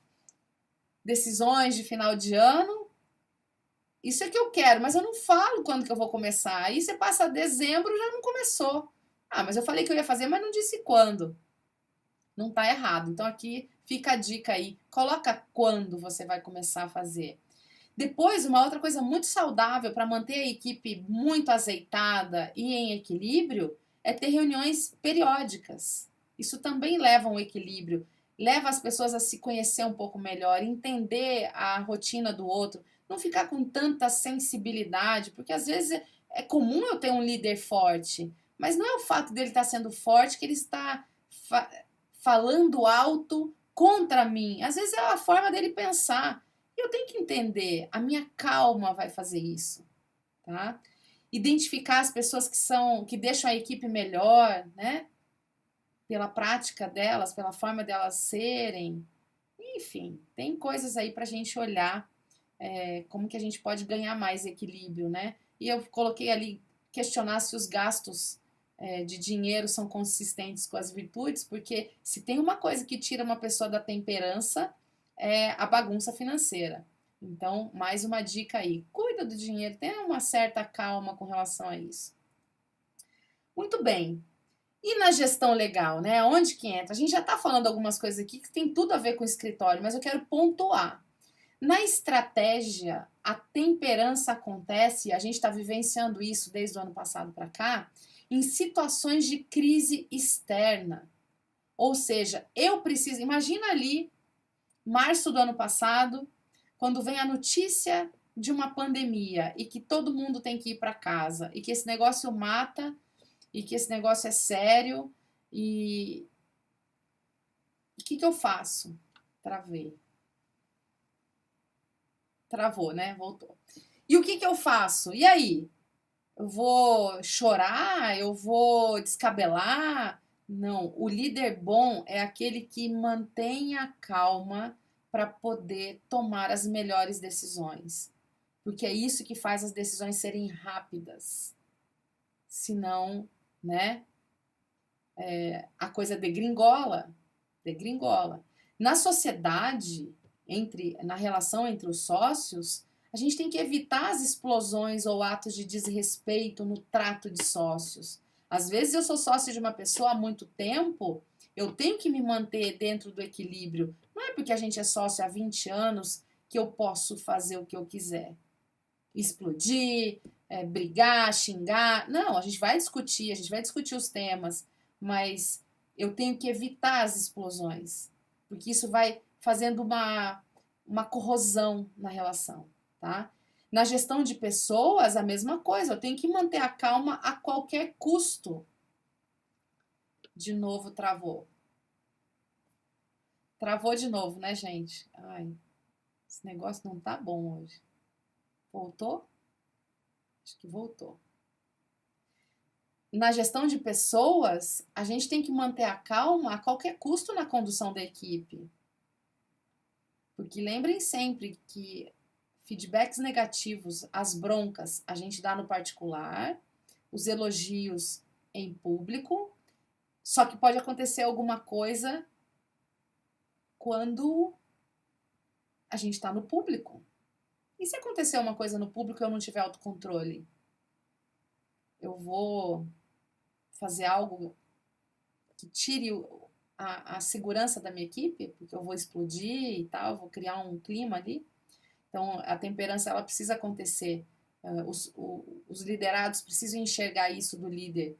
decisões de final de ano, isso é que eu quero, mas eu não falo quando que eu vou começar. Aí você passa dezembro, já não começou. Ah, mas eu falei que eu ia fazer, mas não disse quando. Não tá errado. Então aqui fica a dica aí. Coloca quando você vai começar a fazer. Depois, uma outra coisa muito saudável para manter a equipe muito azeitada e em equilíbrio é ter reuniões periódicas. Isso também leva a um equilíbrio, leva as pessoas a se conhecer um pouco melhor, entender a rotina do outro, não ficar com tanta sensibilidade, porque às vezes é comum eu ter um líder forte, mas não é o fato dele estar sendo forte que ele está fa falando alto contra mim. Às vezes é a forma dele pensar. Eu tenho que entender, a minha calma vai fazer isso, tá? Identificar as pessoas que deixam a equipe melhor, né? Pela prática delas, pela forma delas serem. Enfim, tem coisas aí para a gente olhar como que a gente pode ganhar mais equilíbrio, né? E eu coloquei ali questionar se os gastos de dinheiro são consistentes com as virtudes, porque se tem uma coisa que tira uma pessoa da temperança é a bagunça financeira. Então, mais uma dica aí. Cuida do dinheiro, tenha uma certa calma com relação a isso. Muito bem. E na gestão legal, né? Onde que entra? A gente já está falando algumas coisas aqui que tem tudo a ver com o escritório, mas eu quero pontuar. Na estratégia, a temperança acontece, a gente está vivenciando isso desde o ano passado para cá, em situações de crise externa. Ou seja, eu preciso. Imagina ali, março do ano passado, quando vem a notícia de uma pandemia e que todo mundo tem que ir para casa e que esse negócio mata e que esse negócio é sério e o que eu faço? Travei. Travou, né? Voltou. E o que eu faço? E aí? Eu vou chorar? Eu vou descabelar? Não, o líder bom é aquele que mantém a calma para poder tomar as melhores decisões. Porque é isso que faz as decisões serem rápidas. Senão, né, a coisa degringola, degringola. Na sociedade, na relação entre os sócios, a gente tem que evitar as explosões ou atos de desrespeito no trato de sócios. Às vezes eu sou sócio de uma pessoa há muito tempo, eu tenho que me manter dentro do equilíbrio. Não é porque a gente é sócio há 20 anos que eu posso fazer o que eu quiser. Explodir, brigar, xingar. Não, a gente vai discutir os temas, mas eu tenho que evitar as explosões, porque isso vai fazendo uma corrosão na relação, tá? Na gestão de pessoas, a mesma coisa, eu tenho que manter a calma a qualquer custo. De novo, travou. Travou de novo, né, gente? Ai, esse negócio não tá bom hoje. Voltou? Acho que voltou. Na gestão de pessoas, a gente tem que manter a calma a qualquer custo na condução da equipe. Porque lembrem sempre que feedbacks negativos, as broncas, a gente dá no particular, os elogios em público, só que pode acontecer alguma coisa quando a gente está no público. E se acontecer uma coisa no público e eu não tiver autocontrole? Eu vou fazer algo que tire a segurança da minha equipe, porque eu vou explodir e tal, vou criar um clima ali. Então, a temperança ela precisa acontecer. Os liderados precisam enxergar isso do líder,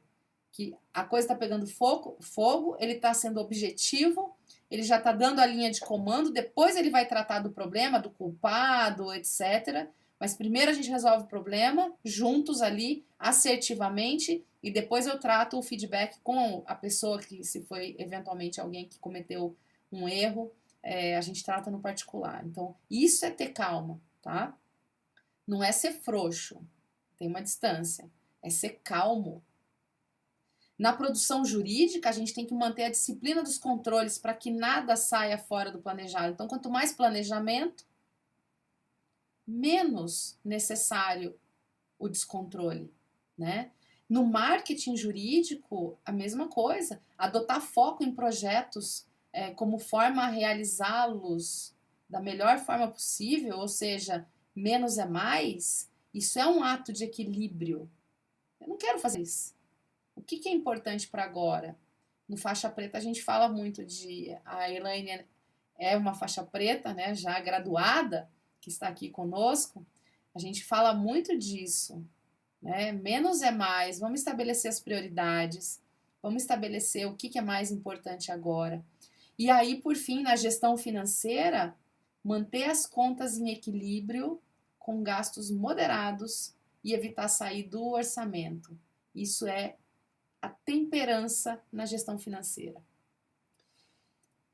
que a coisa está pegando fogo, ele está sendo objetivo, ele já está dando a linha de comando, depois ele vai tratar do problema, do culpado, etc. Mas primeiro a gente resolve o problema, juntos ali, assertivamente, e depois eu trato o feedback com a pessoa que, se foi eventualmente alguém que cometeu um erro, a gente trata no particular. Então, isso é ter calma, tá? Não é ser frouxo, tem uma distância, é ser calmo. Na produção jurídica, a gente tem que manter a disciplina dos controles para que nada saia fora do planejado. Então, quanto mais planejamento, menos necessário o descontrole, né? No marketing jurídico, a mesma coisa. Adotar foco em projetos como forma a realizá-los da melhor forma possível, ou seja, menos é mais, isso é um ato de equilíbrio. Eu não quero fazer isso. O que é importante para agora? No faixa preta a gente fala muito de... A Elaine é uma faixa preta, né, já graduada, que está aqui conosco. A gente fala muito disso, né? Menos é mais, vamos estabelecer as prioridades, vamos estabelecer o que é mais importante agora. E aí, por fim, na gestão financeira, manter as contas em equilíbrio, com gastos moderados e evitar sair do orçamento. Isso é a temperança na gestão financeira.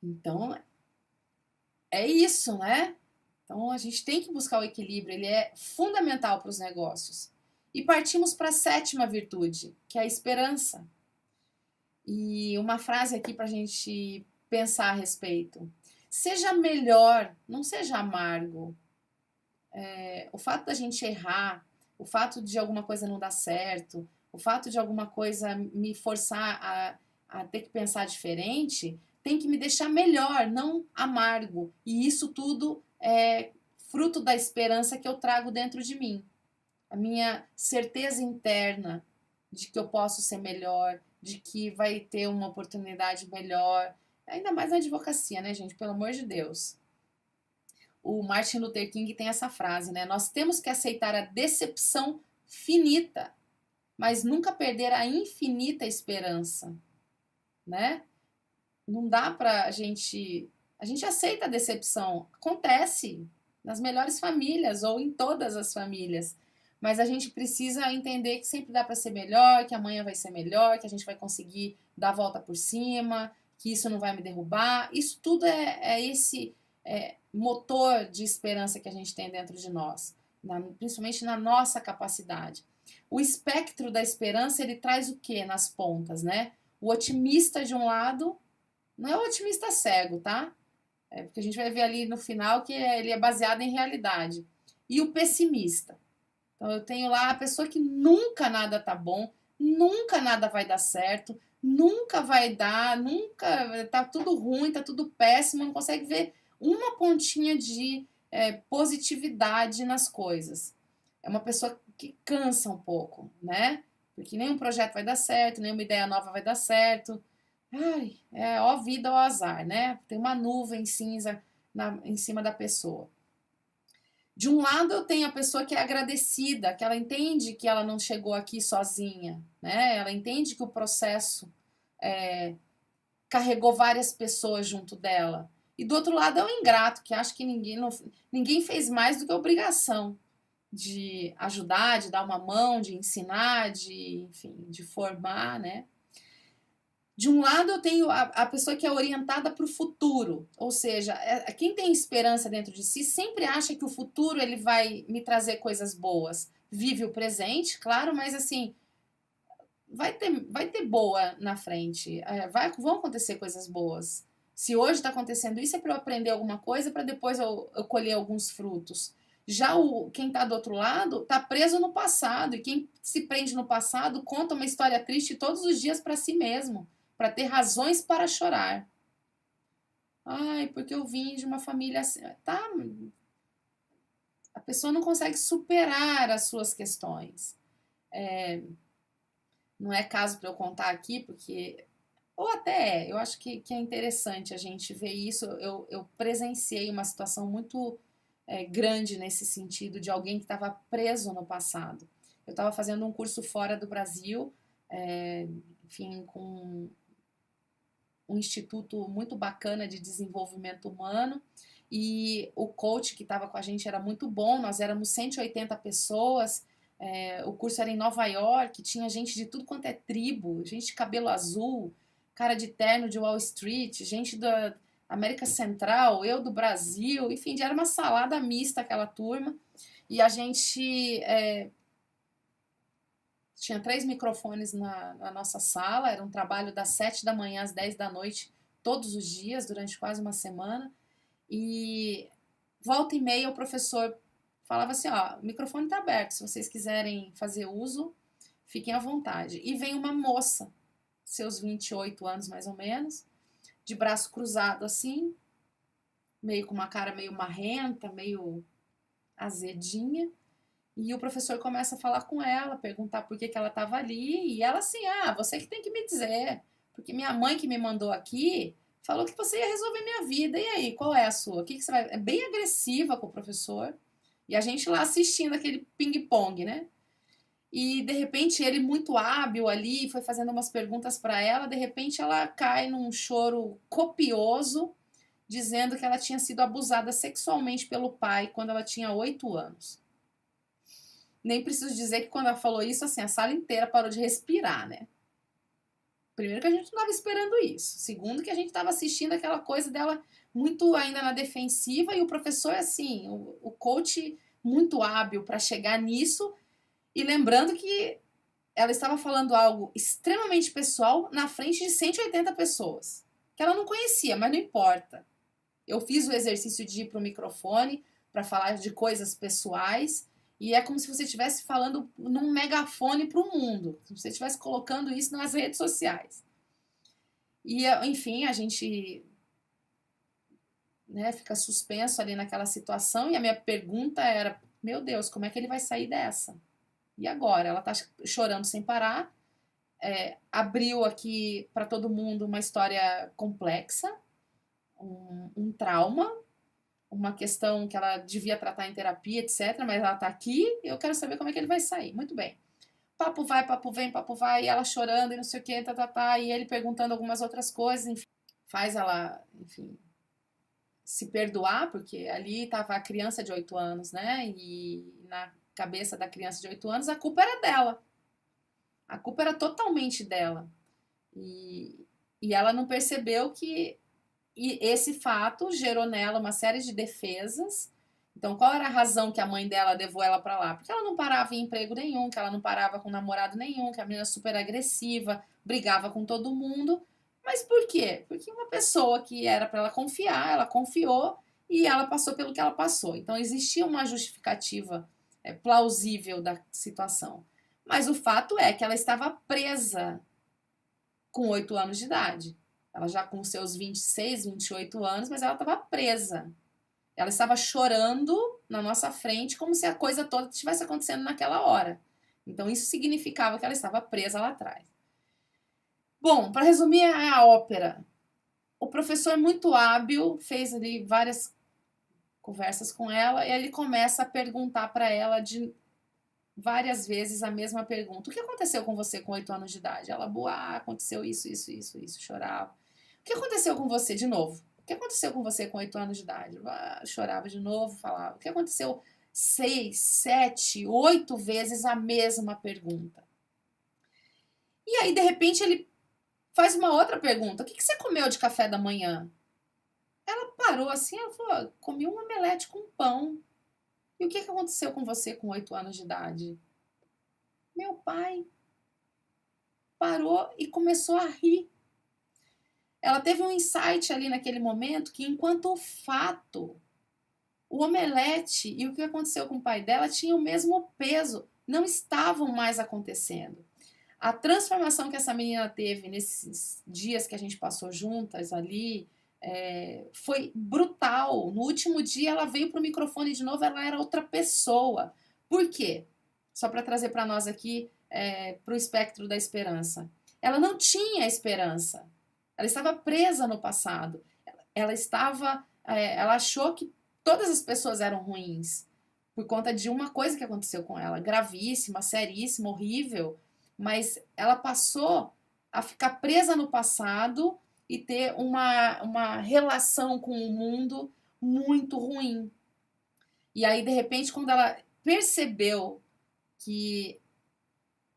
Então, é isso, né? Então, a gente tem que buscar o equilíbrio, ele é fundamental para os negócios. E partimos para a sétima virtude, que é a esperança. E uma frase aqui para a gente pensar a respeito. Seja melhor, não seja amargo. O fato da gente errar, o fato de alguma coisa não dar certo, o fato de alguma coisa me forçar a ter que pensar diferente, tem que me deixar melhor, não amargo. E isso tudo é fruto da esperança que eu trago dentro de mim. A minha certeza interna de que eu posso ser melhor, de que vai ter uma oportunidade melhor. Ainda mais na advocacia, né, gente? Pelo amor de Deus. O Martin Luther King tem essa frase, né? Nós temos que aceitar a decepção finita, mas nunca perder a infinita esperança, né? Não dá pra gente... A gente aceita a decepção. Acontece nas melhores famílias ou em todas as famílias. Mas a gente precisa entender que sempre dá para ser melhor, que amanhã vai ser melhor, que a gente vai conseguir dar a volta por cima, que isso não vai me derrubar. Isso tudo é esse motor de esperança que a gente tem dentro de nós, principalmente na nossa capacidade. O espectro da esperança, ele traz o quê nas pontas, né? O otimista de um lado, não é o otimista cego, tá? Porque a gente vai ver ali no final que ele é baseado em realidade. E o pessimista. Então eu tenho lá a pessoa que nunca nada tá bom, nunca nada vai dar certo, nunca vai dar, nunca tá tudo ruim, tá tudo péssimo, não consegue ver uma pontinha de positividade nas coisas. É uma pessoa que cansa um pouco, né? Porque nenhum projeto vai dar certo, nenhuma ideia nova vai dar certo. Ai, é ó vida ou azar, né? Tem uma nuvem cinza em cima da pessoa. De um lado eu tenho a pessoa que é agradecida, que ela entende que ela não chegou aqui sozinha, né? Ela entende que o processo carregou várias pessoas junto dela. E do outro lado é o ingrato, que acha que ninguém fez mais do que a obrigação de ajudar, de dar uma mão, de ensinar, enfim, de formar, né? De um lado eu tenho a pessoa que é orientada para o futuro, ou seja, quem tem esperança dentro de si sempre acha que o futuro ele vai me trazer coisas boas. Vive o presente, claro, mas assim, vai ter boa na frente, vão acontecer coisas boas. Se hoje está acontecendo isso é para eu aprender alguma coisa, para depois eu colher alguns frutos. Já quem está do outro lado está preso no passado, e quem se prende no passado conta uma história triste todos os dias para si mesmo, para ter razões para chorar. Ai, porque eu vim de uma família assim. Tá, a pessoa não consegue superar as suas questões. Não é caso para eu contar aqui, porque... Ou até eu acho que é interessante a gente ver isso. Eu presenciei uma situação muito grande nesse sentido, de alguém que estava preso no passado. Eu estava fazendo um curso fora do Brasil, enfim, com um instituto muito bacana de desenvolvimento humano, e o coach que estava com a gente era muito bom, nós éramos 180 pessoas, o curso era em Nova York, tinha gente de tudo quanto é tribo, gente de cabelo azul, cara de terno de Wall Street, gente da América Central, eu do Brasil, enfim, era uma salada mista aquela turma, e a gente tinha 3 microfones na nossa sala, era um trabalho das 7 da manhã às 10 da noite, todos os dias, durante quase uma semana. E volta e meia o professor falava assim, ó, o microfone está aberto, se vocês quiserem fazer uso, fiquem à vontade. E vem uma moça, seus 28 anos mais ou menos, de braço cruzado assim, meio com uma cara meio marrenta, meio azedinha, e o professor começa a falar com ela, perguntar por que que ela estava ali, e ela assim, você que tem que me dizer, porque minha mãe que me mandou aqui falou que você ia resolver minha vida, e aí, qual é a sua? O que que você vai... É bem agressiva com o professor, e a gente lá assistindo aquele ping-pong, né? E de repente ele muito hábil ali, foi fazendo umas perguntas para ela, de repente ela cai num choro copioso, dizendo que ela tinha sido abusada sexualmente pelo pai quando ela tinha 8 anos. Nem preciso dizer que quando ela falou isso, assim, a sala inteira parou de respirar, né? Primeiro que a gente não estava esperando isso. Segundo que a gente estava assistindo aquela coisa dela muito ainda na defensiva e o professor, assim, o coach muito hábil para chegar nisso e lembrando que ela estava falando algo extremamente pessoal na frente de 180 pessoas, que ela não conhecia, mas não importa. Eu fiz o exercício de ir para o microfone para falar de coisas pessoais e é como se você estivesse falando num megafone para o mundo, se você estivesse colocando isso nas redes sociais. E, enfim, a gente, né, fica suspenso ali naquela situação e a minha pergunta era, meu Deus, como é que ele vai sair dessa? E agora? Ela tá chorando sem parar, abriu aqui para todo mundo uma história complexa, um trauma, uma questão que ela devia tratar em terapia, etc. Mas ela tá aqui e eu quero saber como é que ele vai sair. Muito bem. Papo vai, papo vem, e ela chorando e não sei o que, e ele perguntando algumas outras coisas, enfim, faz ela, enfim, se perdoar, porque ali estava a criança de 8 anos, né? E na cabeça da criança de 8 anos a culpa era dela. A culpa era totalmente dela. E ela não percebeu que esse fato gerou nela uma série de defesas. Então, qual era a razão que a mãe dela levou ela para lá? Porque ela não parava em emprego nenhum, que ela não parava com namorado nenhum, que a menina era super agressiva, brigava com todo mundo. Mas por quê? Porque uma pessoa que era para ela confiar, ela confiou e ela passou pelo que ela passou. Então, existia uma justificativa plausível da situação. Mas o fato é que ela estava presa com 8 anos de idade. Ela já com seus 26, 28 anos, mas ela estava presa. Ela estava chorando na nossa frente como se a coisa toda estivesse acontecendo naquela hora. Então isso significava que ela estava presa lá atrás. Bom, para resumir a ópera, o professor muito hábil fez ali várias conversas com ela e ele começa a perguntar para ela de várias vezes a mesma pergunta. O que aconteceu com você com 8 anos de idade? Ela, aconteceu isso, chorava. O que aconteceu com você de novo? O que aconteceu com você com 8 anos de idade? Chorava de novo, falava. O que aconteceu 6, 7, 8 vezes a mesma pergunta? E aí, de repente, ele faz uma outra pergunta. O que você comeu de café da manhã? Ela parou assim, ela falou, comi um omelete com pão. E o que aconteceu com você com 8 anos de idade? Meu pai parou e começou a rir. Ela teve um insight ali naquele momento que enquanto o fato, o omelete e o que aconteceu com o pai dela tinham o mesmo peso, não estavam mais acontecendo. A transformação que essa menina teve nesses dias que a gente passou juntas ali foi brutal. No último dia ela veio para o microfone de novo, ela era outra pessoa. Por quê? Só para trazer para nós aqui, para o espectro da esperança. Ela não tinha esperança. Ela estava presa no passado. Ela achou que todas as pessoas eram ruins por conta de uma coisa que aconteceu com ela, gravíssima, seríssima, horrível, mas ela passou a ficar presa no passado e ter uma relação com o mundo muito ruim. E aí, de repente, quando ela percebeu que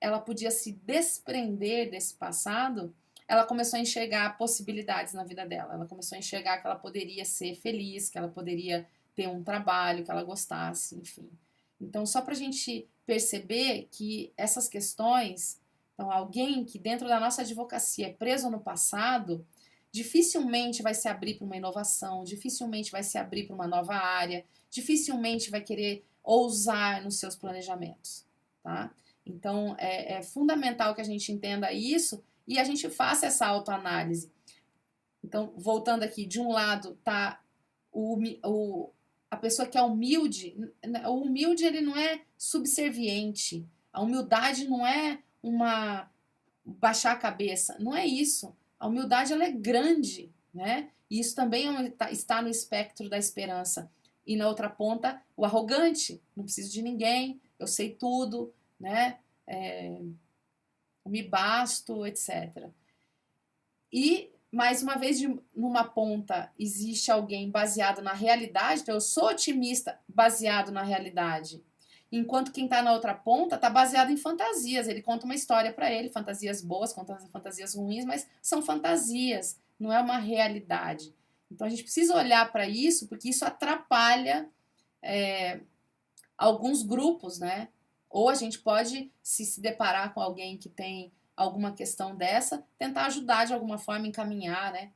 ela podia se desprender desse passado, ela começou a enxergar possibilidades na vida dela. Ela começou a enxergar que ela poderia ser feliz, que ela poderia ter um trabalho que ela gostasse, enfim. Então, só para a gente perceber que essas questões, então, alguém que dentro da nossa advocacia é preso no passado, dificilmente vai se abrir para uma inovação, dificilmente vai se abrir para uma nova área, dificilmente vai querer ousar nos seus planejamentos, tá? Então, é fundamental que a gente entenda isso e a gente faça essa autoanálise. Então, voltando aqui, de um lado está a pessoa que é humilde, o humilde ele não é subserviente. A humildade não é uma baixar a cabeça, não é isso. A humildade ela é grande, né? E isso também está no espectro da esperança. E na outra ponta, o arrogante, não preciso de ninguém, eu sei tudo, né? Me basto, etc. E, mais uma vez, numa ponta existe alguém baseado na realidade, então eu sou otimista baseado na realidade. Enquanto quem está na outra ponta está baseado em fantasias. Ele conta uma história para ele, fantasias boas, conta fantasias ruins, mas são fantasias, não é uma realidade. Então a gente precisa olhar para isso, porque isso atrapalha alguns grupos, né? Ou a gente pode se deparar com alguém que tem alguma questão dessa, tentar ajudar de alguma forma, encaminhar, né?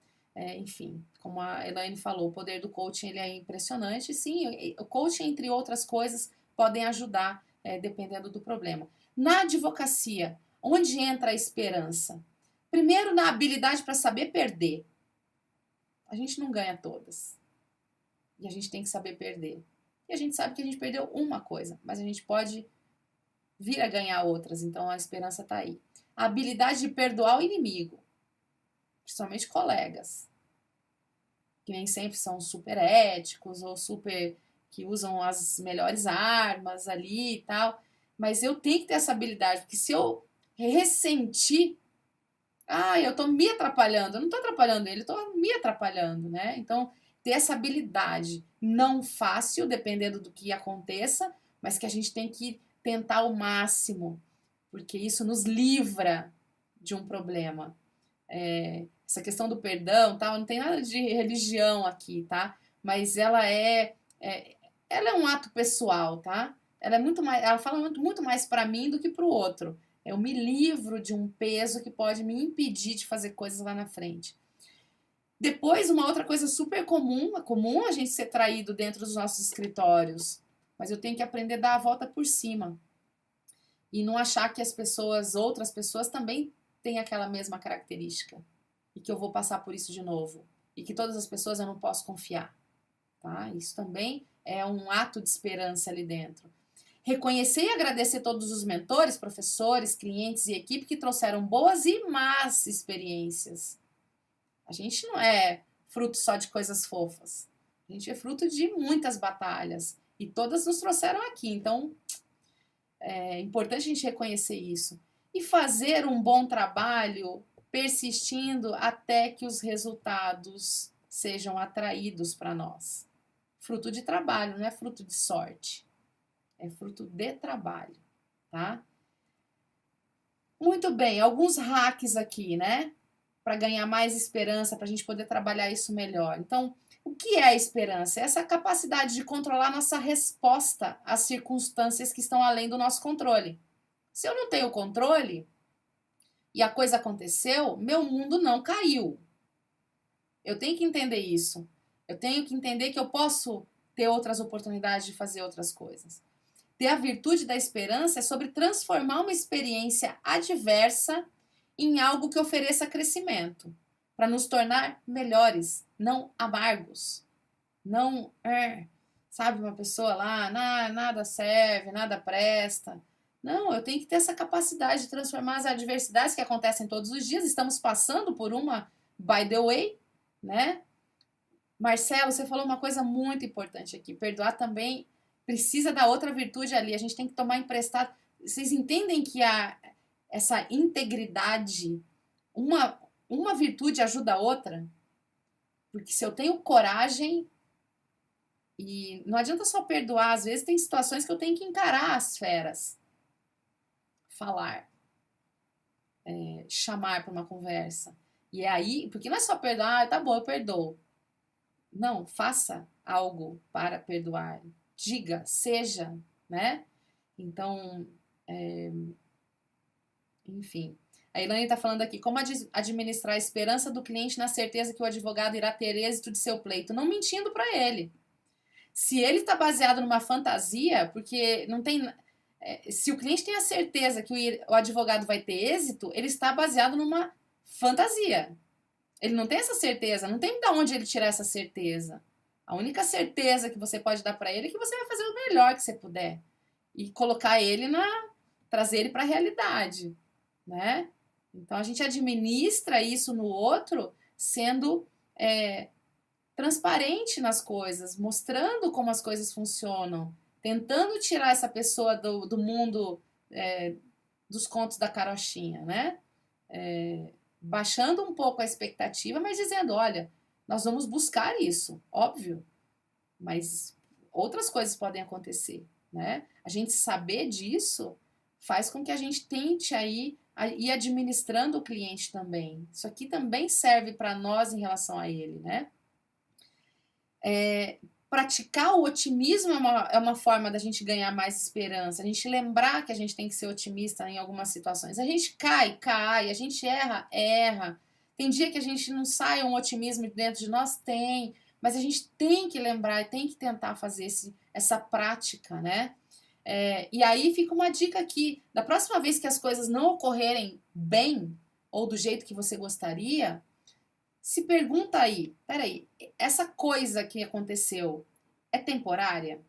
Enfim, como a Elaine falou, o poder do coaching ele é impressionante. Sim, o coaching, entre outras coisas, podem ajudar, dependendo do problema. Na advocacia, onde entra a esperança? Primeiro, na habilidade para saber perder. A gente não ganha todas. E a gente tem que saber perder. E a gente sabe que a gente perdeu uma coisa, mas a gente pode vir a ganhar outras, então a esperança está aí. A habilidade de perdoar o inimigo, principalmente colegas, que nem sempre são super éticos ou super que usam as melhores armas ali e tal, mas eu tenho que ter essa habilidade, porque se eu ressentir, eu tô me atrapalhando, eu não tô atrapalhando ele, eu tô me atrapalhando, né? Então, ter essa habilidade, não fácil, dependendo do que aconteça, mas que a gente tem que tentar ao máximo, porque isso nos livra de um problema. Essa questão do perdão, tal, não tem nada de religião aqui, tá? Mas ela é um ato pessoal, tá? Ela é muito mais, ela fala muito mais para mim do que para o outro. Eu me livro de um peso que pode me impedir de fazer coisas lá na frente. Depois, uma outra coisa super comum, é comum a gente ser traído dentro dos nossos escritórios, mas eu tenho que aprender a dar a volta por cima. E não achar que outras pessoas também têm aquela mesma característica. E que eu vou passar por isso de novo. E que todas as pessoas eu não posso confiar. Tá? Isso também é um ato de esperança ali dentro. Reconhecer e agradecer todos os mentores, professores, clientes e equipe que trouxeram boas e más experiências. A gente não é fruto só de coisas fofas. A gente é fruto de muitas batalhas. E todas nos trouxeram aqui. Então, é importante a gente reconhecer isso. E fazer um bom trabalho persistindo até que os resultados sejam atraídos para nós. Fruto de trabalho, não é fruto de sorte. É fruto de trabalho, tá? Muito bem, alguns hacks aqui, né? Para ganhar mais esperança, para a gente poder trabalhar isso melhor. Então, o que é a esperança? É essa capacidade de controlar nossa resposta às circunstâncias que estão além do nosso controle. Se eu não tenho controle e a coisa aconteceu, meu mundo não caiu. Eu tenho que entender isso. Eu tenho que entender que eu posso ter outras oportunidades de fazer outras coisas. Ter a virtude da esperança é sobre transformar uma experiência adversa em algo que ofereça crescimento, para nos tornar melhores, não amargos. Não, sabe, uma pessoa lá, nada serve, nada presta. Não, eu tenho que ter essa capacidade de transformar as adversidades que acontecem todos os dias. Estamos passando por uma, by the way, né? Marcelo, você falou uma coisa muito importante aqui. Perdoar também precisa da outra virtude ali. A gente tem que tomar emprestado. Vocês entendem que essa integridade, uma virtude ajuda a outra? Porque se eu tenho coragem, e não adianta só perdoar, às vezes tem situações que eu tenho que encarar as feras. Falar. Chamar para uma conversa. E é aí, porque não é só perdoar, tá bom, eu perdoo. Não, faça algo para perdoar. Diga, seja, né? Então, enfim. A Elaine está falando aqui, como administrar a esperança do cliente na certeza que o advogado irá ter êxito de seu pleito? Não mentindo para ele. Se ele está baseado numa fantasia, porque não tem... se o cliente tem a certeza que o advogado vai ter êxito, ele está baseado numa fantasia. Ele não tem essa certeza, não tem de onde ele tirar essa certeza. A única certeza que você pode dar para ele é que você vai fazer o melhor que você puder e colocar ele trazer ele para a realidade, né? Então a gente administra isso no outro sendo transparente nas coisas, mostrando como as coisas funcionam, tentando tirar essa pessoa do mundo dos contos da carochinha, né? Baixando um pouco a expectativa, mas dizendo, olha, nós vamos buscar isso, óbvio, mas outras coisas podem acontecer, né? A gente saber disso faz com que a gente tente aí ir administrando o cliente também. Isso aqui também serve para nós em relação a ele, né? Praticar o otimismo é uma forma da gente ganhar mais esperança, a gente lembrar que a gente tem que ser otimista em algumas situações. A gente cai, a gente erra. Tem dia que a gente não sai um otimismo dentro de nós? Tem, mas a gente tem que lembrar e tem que tentar fazer essa prática, né? E aí fica uma dica aqui, da próxima vez que as coisas não ocorrerem bem, ou do jeito que você gostaria, se pergunta aí, peraí, essa coisa que aconteceu é temporária?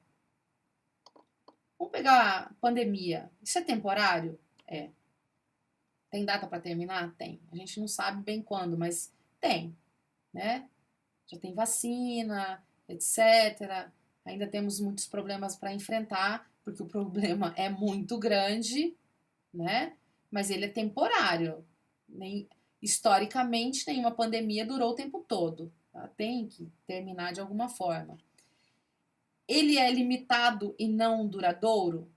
Vamos pegar a pandemia. Isso é temporário? É. Tem data para terminar? Tem. A gente não sabe bem quando, mas tem, né? Já tem vacina, etc. Ainda temos muitos problemas para enfrentar, porque o problema é muito grande, né? Mas ele é temporário. Historicamente, nenhuma pandemia durou o tempo todo. Ela tem que terminar de alguma forma. Ele é limitado e não duradouro?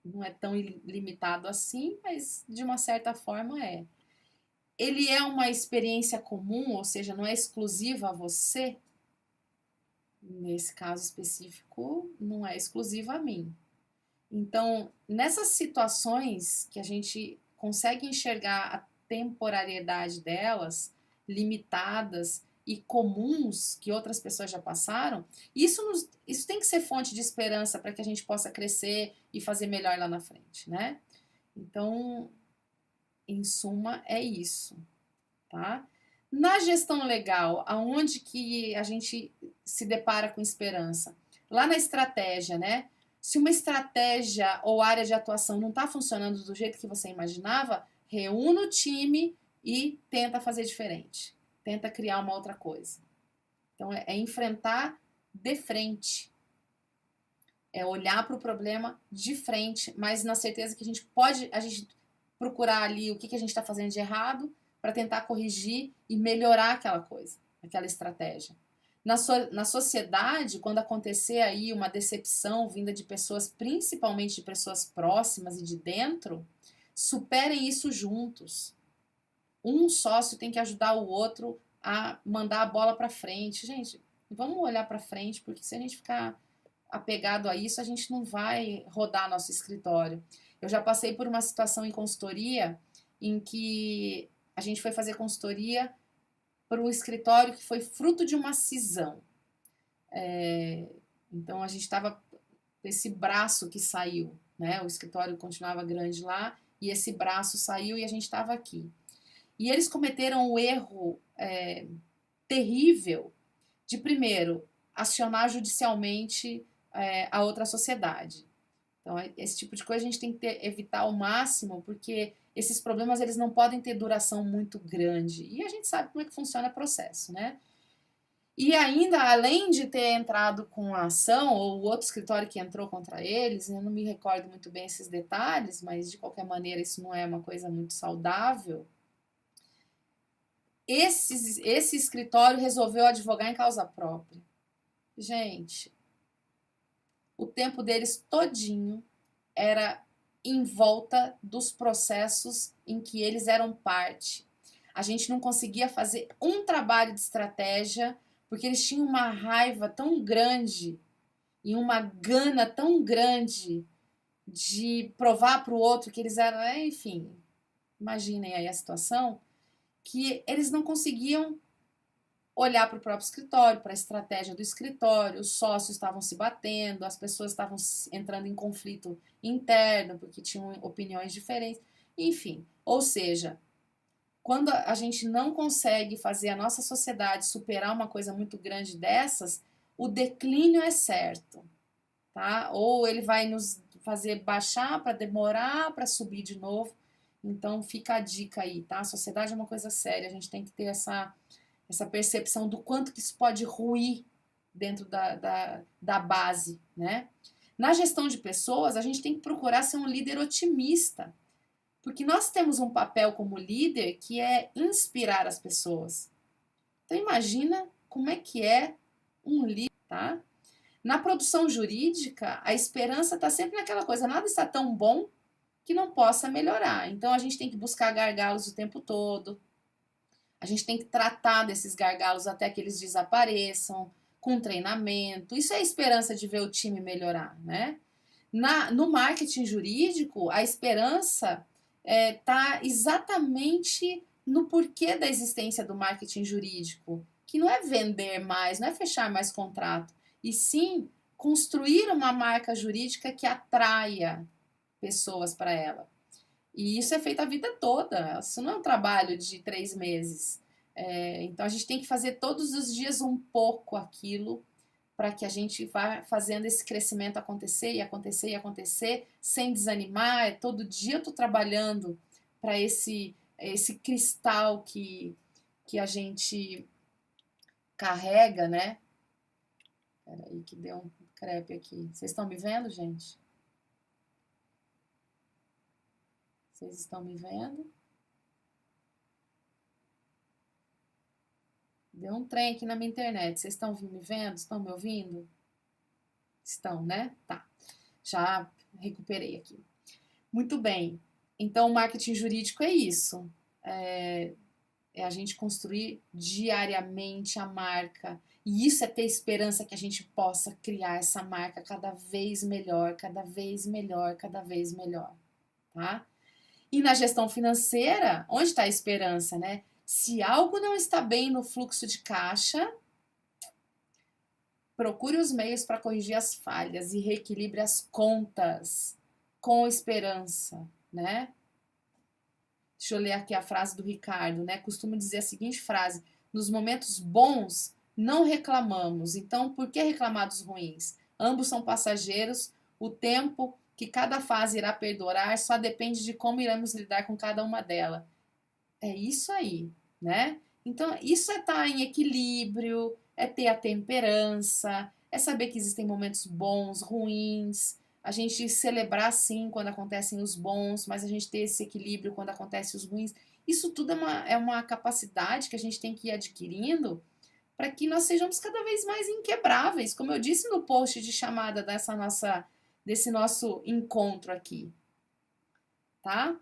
Não é tão limitado assim, mas de uma certa forma é. Ele é uma experiência comum, ou seja, não é exclusiva a você? Nesse caso específico, não é exclusiva a mim. Então, nessas situações que a gente consegue enxergar a temporariedade delas, limitadas e comuns que outras pessoas já passaram, isso tem que ser fonte de esperança para que a gente possa crescer e fazer melhor lá na frente, né? Então, em suma, é isso, tá? Na gestão legal, aonde que a gente se depara com esperança? Lá na estratégia, né? Se uma estratégia ou área de atuação não está funcionando do jeito que você imaginava, reúna o time e tenta fazer diferente. Tenta criar uma outra coisa. Então, é enfrentar de frente. É olhar para o problema de frente, mas na certeza que a gente procurar ali o que a gente está fazendo de errado para tentar corrigir e melhorar aquela coisa, aquela estratégia. Na sociedade, quando acontecer aí uma decepção vinda de pessoas, principalmente de pessoas próximas e de dentro, superem isso juntos. Um sócio tem que ajudar o outro a mandar a bola para frente. Gente, vamos olhar para frente, porque se a gente ficar apegado a isso, a gente não vai rodar nosso escritório. Eu já passei por uma situação em consultoria em que a gente foi fazer consultoria para um escritório que foi fruto de uma cisão. Então a gente estava esse braço que saiu, né? O escritório continuava grande lá e esse braço saiu e a gente estava aqui. E eles cometeram o erro terrível de, primeiro, acionar judicialmente a outra sociedade. Então, esse tipo de coisa a gente tem que evitar ao máximo, porque esses problemas eles não podem ter duração muito grande. E a gente sabe como é que funciona o processo, né? E ainda, além de ter entrado com a ação, ou o outro escritório que entrou contra eles, eu não me recordo muito bem esses detalhes, mas de qualquer maneira isso não é uma coisa muito saudável. Esse escritório resolveu advogar em causa própria. Gente, o tempo deles todinho era em volta dos processos em que eles eram parte. A gente não conseguia fazer um trabalho de estratégia porque eles tinham uma raiva tão grande e uma gana tão grande de provar para o outro que eles eram, enfim, imaginem aí a situação, que eles não conseguiam olhar para o próprio escritório, para a estratégia do escritório, os sócios estavam se batendo, as pessoas estavam entrando em conflito interno porque tinham opiniões diferentes, enfim. Ou seja, quando a gente não consegue fazer a nossa sociedade superar uma coisa muito grande dessas, o declínio é certo, tá? Ou ele vai nos fazer baixar para demorar para subir de novo. Então fica a dica aí, tá? A sociedade é uma coisa séria, a gente tem que ter essa percepção do quanto que isso pode ruir dentro da base, né? Na gestão de pessoas, a gente tem que procurar ser um líder otimista, porque nós temos um papel como líder que é inspirar as pessoas. Então imagina como é que é um líder, tá? Na produção jurídica, a esperança está sempre naquela coisa, nada está tão bom que não possa melhorar. Então a gente tem que buscar gargalos o tempo todo, a gente tem que tratar desses gargalos até que eles desapareçam, com treinamento. Isso é a esperança de ver o time melhorar, né? No marketing jurídico, a esperança está exatamente no porquê da existência do marketing jurídico, que não é vender mais, não é fechar mais contrato, e sim construir uma marca jurídica que atraia pessoas para ela. E isso é feito a vida toda, isso não é um trabalho de 3 meses. Então a gente tem que fazer todos os dias um pouco aquilo para que a gente vá fazendo esse crescimento acontecer e acontecer e acontecer, sem desanimar. Todo dia eu estou trabalhando para esse cristal que a gente carrega, né? Peraí que deu um crepe aqui. Vocês estão me vendo, gente? Vocês estão me vendo? Deu um trem aqui na minha internet. Vocês estão me vendo? Estão me ouvindo? Estão, né? Tá. Já recuperei aqui. Muito bem. Então, o marketing jurídico é isso. É a gente construir diariamente a marca. E isso é ter esperança que a gente possa criar essa marca cada vez melhor, cada vez melhor, cada vez melhor. Tá? E na gestão financeira, onde está a esperança, né? Se algo não está bem no fluxo de caixa, procure os meios para corrigir as falhas e reequilibre as contas com esperança, né? Deixa eu ler aqui a frase do Ricardo, né? Costumo dizer a seguinte frase: nos momentos bons não reclamamos, então por que reclamar dos ruins? Ambos são passageiros, o tempo que cada fase irá perdurar só depende de como iremos lidar com cada uma delas. É isso aí, né? Então, isso é estar em equilíbrio, é ter a temperança, é saber que existem momentos bons, ruins, a gente celebrar sim quando acontecem os bons, mas a gente ter esse equilíbrio quando acontecem os ruins. Isso tudo é uma capacidade que a gente tem que ir adquirindo para que nós sejamos cada vez mais inquebráveis, como eu disse no post de chamada desse nosso encontro aqui, tá?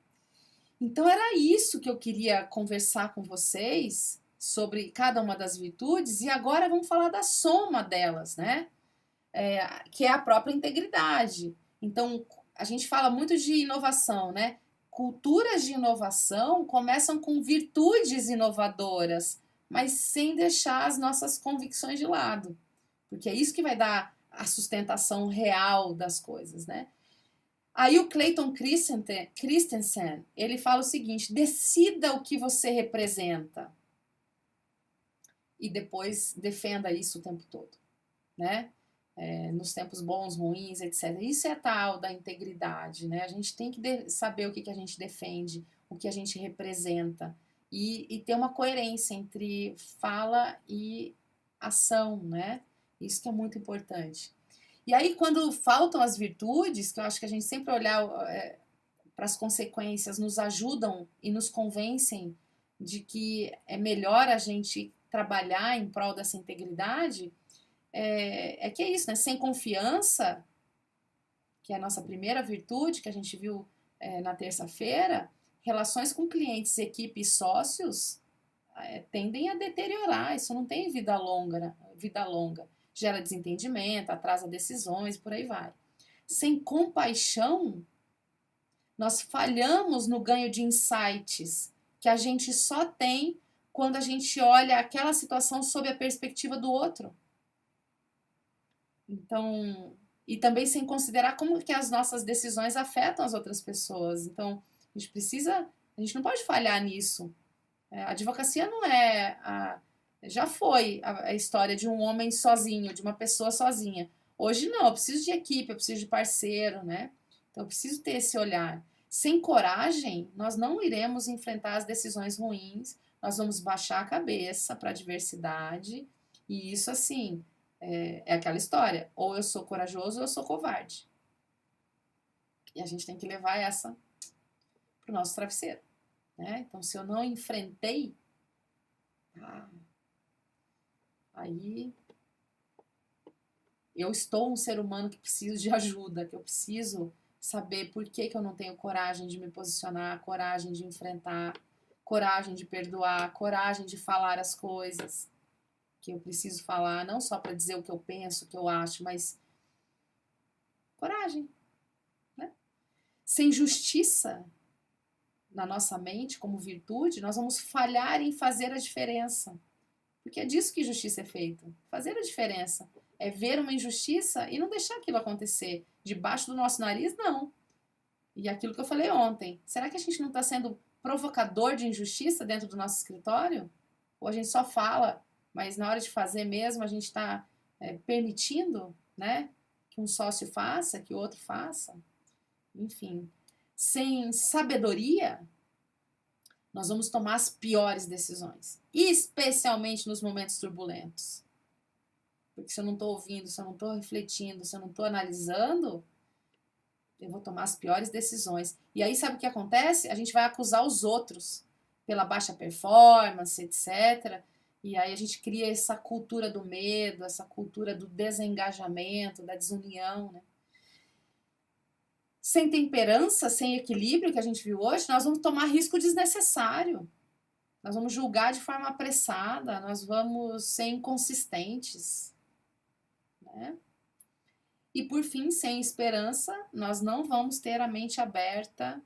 Então era isso que eu queria conversar com vocês sobre cada uma das virtudes e agora vamos falar da soma delas, né? Que é a própria integridade. Então a gente fala muito de inovação, né? Culturas de inovação começam com virtudes inovadoras, mas sem deixar as nossas convicções de lado, porque é isso que vai dar a sustentação real das coisas, né? Aí o Clayton Christensen, ele fala o seguinte: decida o que você representa e depois defenda isso o tempo todo, né? Nos tempos bons, ruins, etc. Isso é a tal da integridade, né? A gente tem que saber o que a gente defende, o que a gente representa e ter uma coerência entre fala e ação, né? Isso que é muito importante. E aí, quando faltam as virtudes, que eu acho que a gente sempre olhar para as consequências nos ajudam e nos convencem de que é melhor a gente trabalhar em prol dessa integridade, que é isso, né? Sem confiança, que é a nossa primeira virtude, que a gente viu na terça-feira, relações com clientes, equipe e sócios tendem a deteriorar. Isso não tem vida longa, gera desentendimento, atrasa decisões, por aí vai. Sem compaixão, nós falhamos no ganho de insights que a gente só tem quando a gente olha aquela situação sob a perspectiva do outro. Então, e também sem considerar como que as nossas decisões afetam as outras pessoas. Então, a gente não pode falhar nisso. A advocacia não é já foi a história de um homem sozinho, de uma pessoa sozinha. Hoje não, eu preciso de equipe, eu preciso de parceiro, né? Então eu preciso ter esse olhar. Sem coragem, nós não iremos enfrentar as decisões ruins, nós vamos baixar a cabeça para a adversidade, e isso, assim, é aquela história: ou eu sou corajoso ou eu sou covarde. E a gente tem que levar essa pro nosso travesseiro, né? Então, se eu não enfrentei, aí eu estou um ser humano que preciso de ajuda, que eu preciso saber por que eu não tenho coragem de me posicionar, coragem de enfrentar, coragem de perdoar, coragem de falar as coisas que eu preciso falar, não só para dizer o que eu penso, o que eu acho, mas coragem, né? Sem justiça na nossa mente como virtude, nós vamos falhar em fazer a diferença. Porque é disso que justiça é feita. Fazer a diferença. É ver uma injustiça e não deixar aquilo acontecer. Debaixo do nosso nariz, não. E aquilo que eu falei ontem. Será que a gente não está sendo provocador de injustiça dentro do nosso escritório? Ou a gente só fala, mas na hora de fazer mesmo a gente está permitindo, né, que um sócio faça, que o outro faça? Enfim. Sem sabedoria, nós vamos tomar as piores decisões, especialmente nos momentos turbulentos. Porque se eu não estou ouvindo, se eu não estou refletindo, se eu não estou analisando, eu vou tomar as piores decisões. E aí, sabe o que acontece? A gente vai acusar os outros pela baixa performance, etc. E aí a gente cria essa cultura do medo, essa cultura do desengajamento, da desunião, né? Sem temperança, sem equilíbrio, que a gente viu hoje, nós vamos tomar risco desnecessário. Nós vamos julgar de forma apressada, nós vamos ser inconsistentes, né? E por fim, sem esperança, nós não vamos ter a mente aberta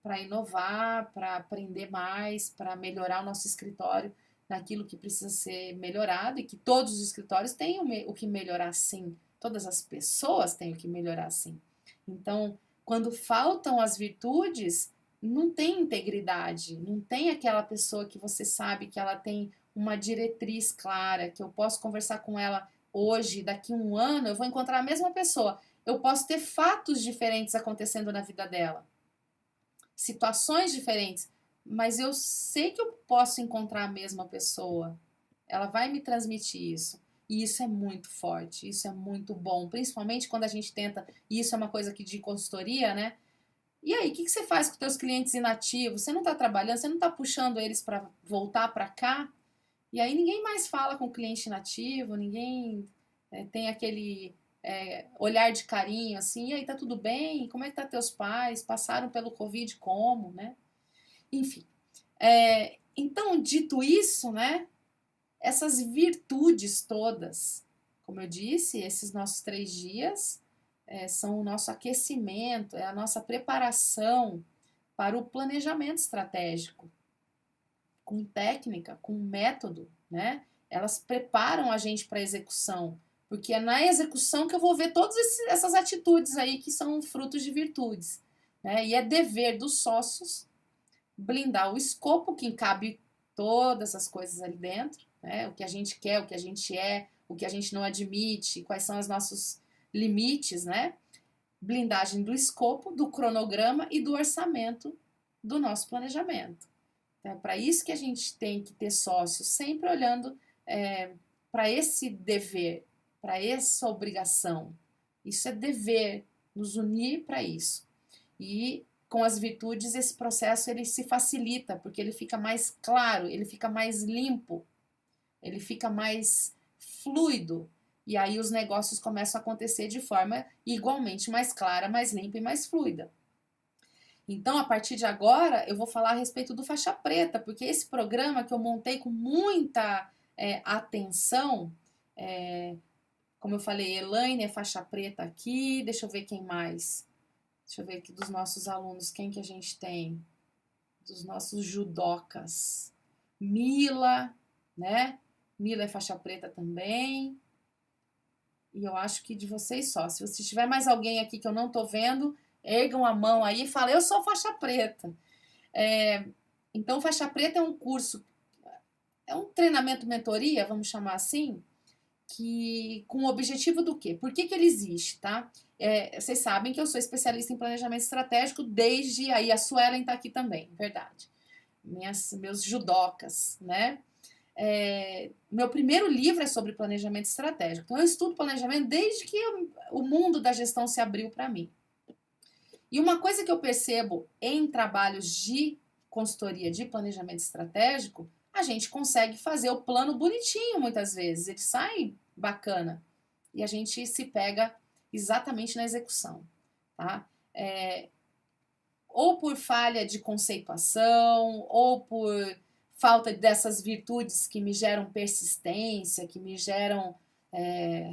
para inovar, para aprender mais, para melhorar o nosso escritório naquilo que precisa ser melhorado, e que todos os escritórios têm o que melhorar, sim. Todas as pessoas têm o que melhorar, sim. Então, quando faltam as virtudes, não tem integridade, não tem aquela pessoa que você sabe que ela tem uma diretriz clara, que eu posso conversar com ela hoje, daqui a um ano, eu vou encontrar a mesma pessoa. Eu posso ter fatos diferentes acontecendo na vida dela, situações diferentes, mas eu sei que eu posso encontrar a mesma pessoa. Ela vai me transmitir isso. E isso é muito forte, isso é muito bom, principalmente quando a gente tenta, e isso é uma coisa aqui de consultoria, né? E aí, o que você faz com os teus clientes inativos? Você não está trabalhando, você não está puxando eles para voltar para cá? E aí ninguém mais fala com o cliente inativo, ninguém tem aquele olhar de carinho, assim, e aí, tá tudo bem? Como é que tá teus pais? Passaram pelo Covid como, né? Enfim. Então, dito isso, né? Essas virtudes todas, como eu disse, esses nossos 3 dias são o nosso aquecimento, é a nossa preparação para o planejamento estratégico, com técnica, com método, né? Elas preparam a gente para a execução, porque é na execução que eu vou ver todas essas atitudes aí que são frutos de virtudes, né? E é dever dos sócios blindar o escopo que cabe todas as coisas ali dentro, né? O que a gente quer, o que a gente é, o que a gente não admite, quais são os nossos limites, né? Blindagem do escopo, do cronograma e do orçamento do nosso planejamento. É para isso que a gente tem que ter sócios, sempre olhando para esse dever, para essa obrigação. Isso é dever, nos unir para isso. E com as virtudes esse processo ele se facilita, porque ele fica mais claro, ele fica mais limpo, ele fica mais fluido. E aí os negócios começam a acontecer de forma igualmente mais clara, mais limpa e mais fluida. Então, a partir de agora, eu vou falar a respeito do Faixa Preta, porque esse programa que eu montei com muita atenção, como eu falei, Elaine é faixa preta aqui, deixa eu ver quem mais. Deixa eu ver aqui dos nossos alunos, quem que a gente tem? Dos nossos judocas. Mila, né? Mila é faixa preta também. E eu acho que de vocês só. Se você tiver mais alguém aqui que eu não tô vendo, ergam a mão aí e falem, eu sou faixa preta. Então, Faixa Preta é um curso, é um treinamento mentoria, vamos chamar assim, que com o objetivo do quê? Por que ele existe, tá? Vocês sabem que eu sou especialista em planejamento estratégico desde aí, a Suelen está aqui também, verdade. Meus judocas, né? Meu primeiro livro é sobre planejamento estratégico. Então, eu estudo planejamento desde que o mundo da gestão se abriu para mim. E uma coisa que eu percebo em trabalhos de consultoria de planejamento estratégico, a gente consegue fazer o plano bonitinho muitas vezes, ele sai bacana e a gente se pega exatamente na execução, tá? Ou por falha de conceituação, ou por falta dessas virtudes que me geram persistência, que me geram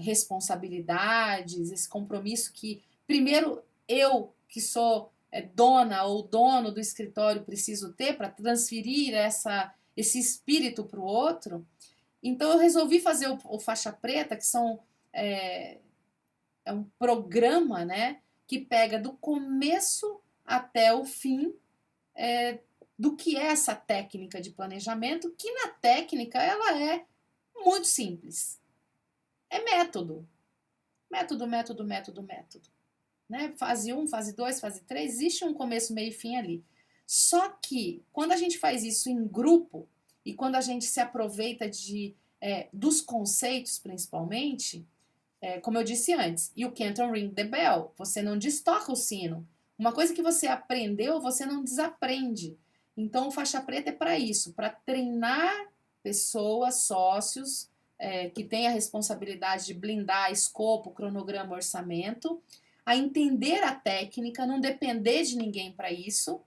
responsabilidades, esse compromisso que, primeiro, eu que sou dona ou dono do escritório preciso ter para transferir esse espírito para o outro. Então eu resolvi fazer o Faixa Preta, que é um programa, né, que pega do começo até o fim do que é essa técnica de planejamento, que na técnica ela é muito simples. É método. Método, método, método, método. Né? Fase 1, fase 2, fase 3, existe um começo, meio e fim ali. Só que quando a gente faz isso em grupo e quando a gente se aproveita dos conceitos principalmente, como eu disse antes, you can't ring the bell, você não destoca o sino. Uma coisa que você aprendeu, você não desaprende. Então, o Faixa Preta é para isso, para treinar pessoas, sócios, que têm a responsabilidade de blindar escopo, cronograma, orçamento, a entender a técnica, não depender de ninguém para isso,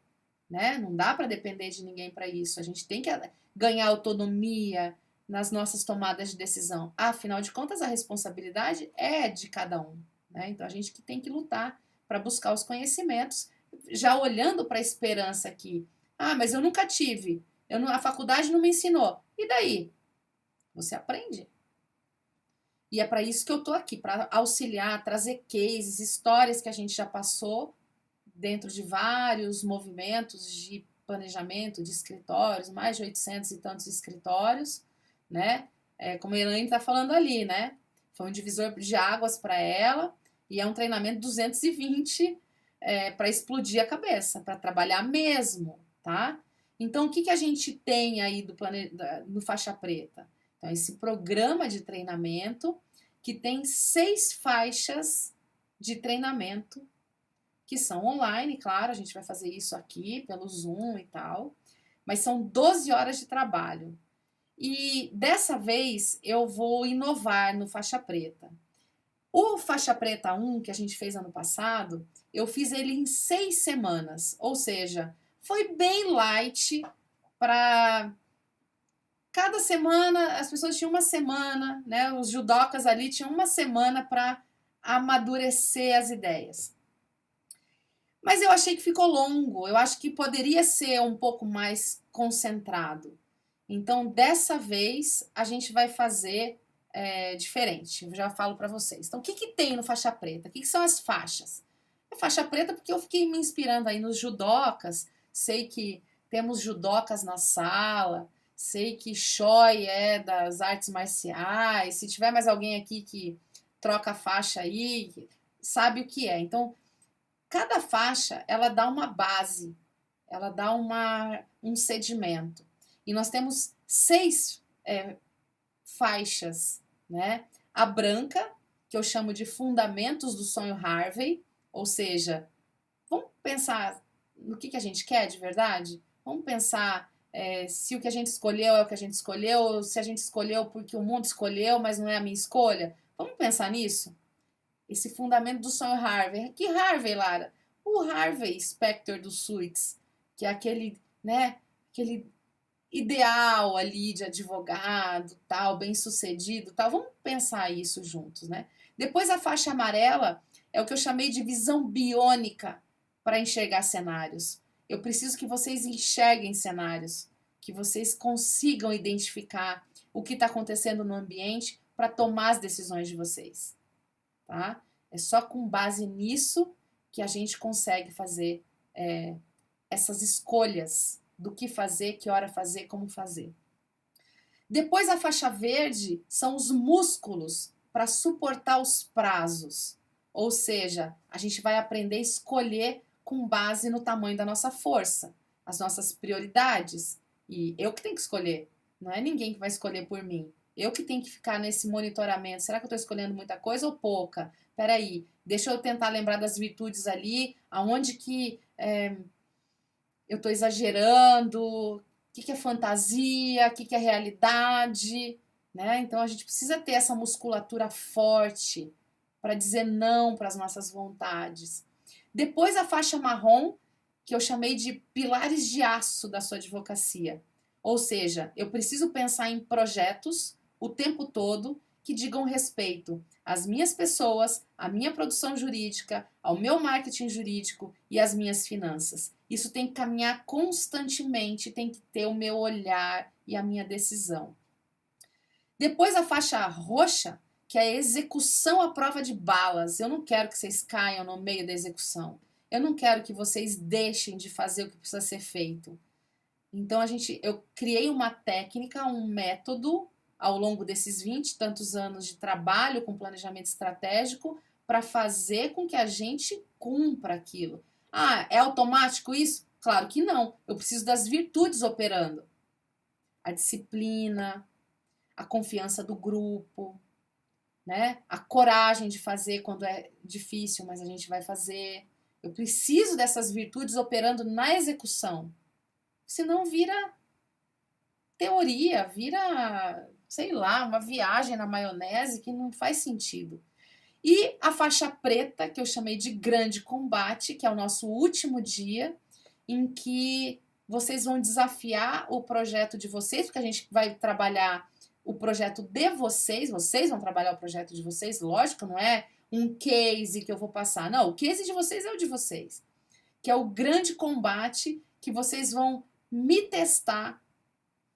né? Não dá para depender de ninguém para isso. A gente tem que ganhar autonomia nas nossas tomadas de decisão. Afinal de contas, a responsabilidade é de cada um, né? Então a gente que tem que lutar para buscar os conhecimentos, já olhando para a esperança aqui. Ah, mas eu nunca tive. A faculdade não me ensinou. E daí? Você aprende. E é para isso que eu estou aqui, para auxiliar, trazer cases, histórias que a gente já passou dentro de vários movimentos de planejamento, de escritórios, mais de 800 e tantos escritórios, né? Como a Elaine está falando ali, né? Foi um divisor de águas para ela e é um treinamento 220 para explodir a cabeça, para trabalhar mesmo, tá? Então, o que a gente tem aí no Faixa Preta? Então, esse programa de treinamento que tem 6 faixas de treinamento que são online, claro, a gente vai fazer isso aqui pelo Zoom e tal, mas são 12 horas de trabalho. E dessa vez eu vou inovar no Faixa Preta. O Faixa Preta 1, que a gente fez ano passado, eu fiz ele em 6 semanas, ou seja, foi bem light para cada semana, as pessoas tinham uma semana, né? Os judocas ali tinham uma semana para amadurecer as ideias. Mas eu achei que ficou longo, eu acho que poderia ser um pouco mais concentrado. Então, dessa vez, a gente vai fazer diferente, eu já falo para vocês. Então, o que tem no Faixa Preta? O que são as faixas? É faixa preta porque eu fiquei me inspirando aí nos judocas, sei que temos judocas na sala, sei que Choi é das artes marciais, se tiver mais alguém aqui que troca a faixa aí, sabe o que é. Então, cada faixa, ela dá uma base, ela dá um sedimento. E nós temos 6 faixas, né? A branca, que eu chamo de Fundamentos do Sonho Harvey, ou seja, vamos pensar no que a gente quer de verdade? Vamos pensar se o que a gente escolheu é o que a gente escolheu, ou se a gente escolheu porque o mundo escolheu, mas não é a minha escolha. Vamos pensar nisso? Esse fundamento do sonho Harvey. Que Harvey, Lara? O Harvey Specter dos Suits, que é aquele, né, aquele ideal ali de advogado, tal, bem-sucedido, tal. Vamos pensar isso juntos, né? Depois a faixa amarela é o que eu chamei de visão biônica para enxergar cenários. Eu preciso que vocês enxerguem cenários, que vocês consigam identificar o que está acontecendo no ambiente para tomar as decisões de vocês. Tá? É só com base nisso que a gente consegue fazer essas escolhas do que fazer, que hora fazer, como fazer. Depois a faixa verde são os músculos para suportar os prazos. Ou seja, a gente vai aprender a escolher com base no tamanho da nossa força, as nossas prioridades. E eu que tenho que escolher, não é ninguém que vai escolher por mim. Eu que tenho que ficar nesse monitoramento. Será que eu estou escolhendo muita coisa ou pouca? Peraí, deixa eu tentar lembrar das virtudes ali, aonde que eu estou exagerando, o que é fantasia, o que é realidade, né? Então a gente precisa ter essa musculatura forte para dizer não para as nossas vontades. Depois a faixa marrom, que eu chamei de pilares de aço da sua advocacia. Ou seja, eu preciso pensar em projetos o tempo todo que digam respeito às minhas pessoas, à minha produção jurídica, ao meu marketing jurídico e às minhas finanças. Isso tem que caminhar constantemente, tem que ter o meu olhar e a minha decisão. Depois a faixa roxa, que é a execução à prova de balas. Eu não quero que vocês caiam no meio da execução. Eu não quero que vocês deixem de fazer o que precisa ser feito. Então eu criei uma técnica, um método ao longo desses 20 e tantos anos de trabalho com planejamento estratégico para fazer com que a gente cumpra aquilo. Ah, é automático isso? Claro que não. Eu preciso das virtudes operando. A disciplina, a confiança do grupo, né? A coragem de fazer quando é difícil, mas a gente vai fazer. Eu preciso dessas virtudes operando na execução. Senão vira teoria, vira, sei lá, uma viagem na maionese que não faz sentido. E a faixa preta, que eu chamei de grande combate, que é o nosso último dia, em que vocês vão desafiar o projeto de vocês, porque a gente vai trabalhar o projeto de vocês vão trabalhar o projeto de vocês, lógico, não é um case que eu vou passar. Não, o case de vocês é o de vocês, que é o grande combate que vocês vão me testar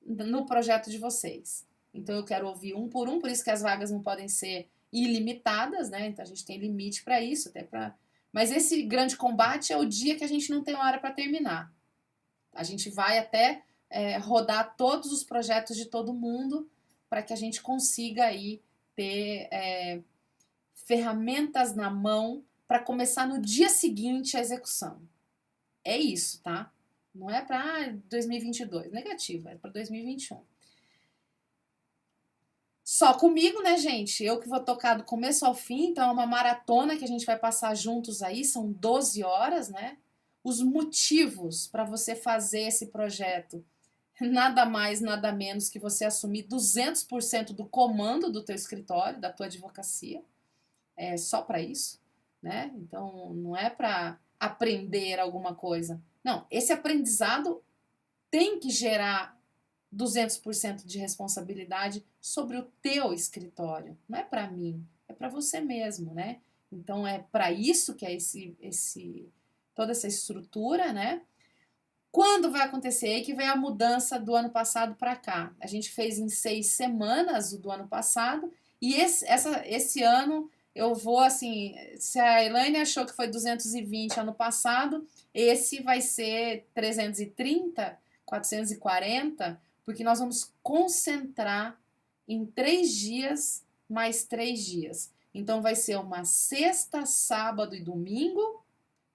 no projeto de vocês. Então eu quero ouvir um por isso que as vagas não podem ser ilimitadas, né? Então a gente tem limite para isso, até para. Mas esse grande combate é o dia que a gente não tem hora para terminar. A gente vai até rodar todos os projetos de todo mundo para que a gente consiga aí ter ferramentas na mão para começar no dia seguinte a execução. É isso, tá? Não é para 2022, negativo, é para 2021. Só comigo, né, gente? Eu que vou tocar do começo ao fim, então é uma maratona que a gente vai passar juntos aí, são 12 horas, né? Os motivos para você fazer esse projeto, nada mais, nada menos que você assumir 200% do comando do teu escritório, da tua advocacia, é só para isso, né? Então não é para aprender alguma coisa. Não, esse aprendizado tem que gerar 200% de responsabilidade sobre o teu escritório. Não é para mim, é para você mesmo, né? Então é para isso que é toda essa estrutura, né? Quando vai acontecer? Aí que vem a mudança do ano passado para cá. A gente fez em 6 semanas o do ano passado e esse ano eu vou assim, se a Elaine achou que foi 220 ano passado, esse vai ser 330, 440, porque nós vamos concentrar em 3 dias mais 3 dias. Então vai ser uma sexta, sábado e domingo,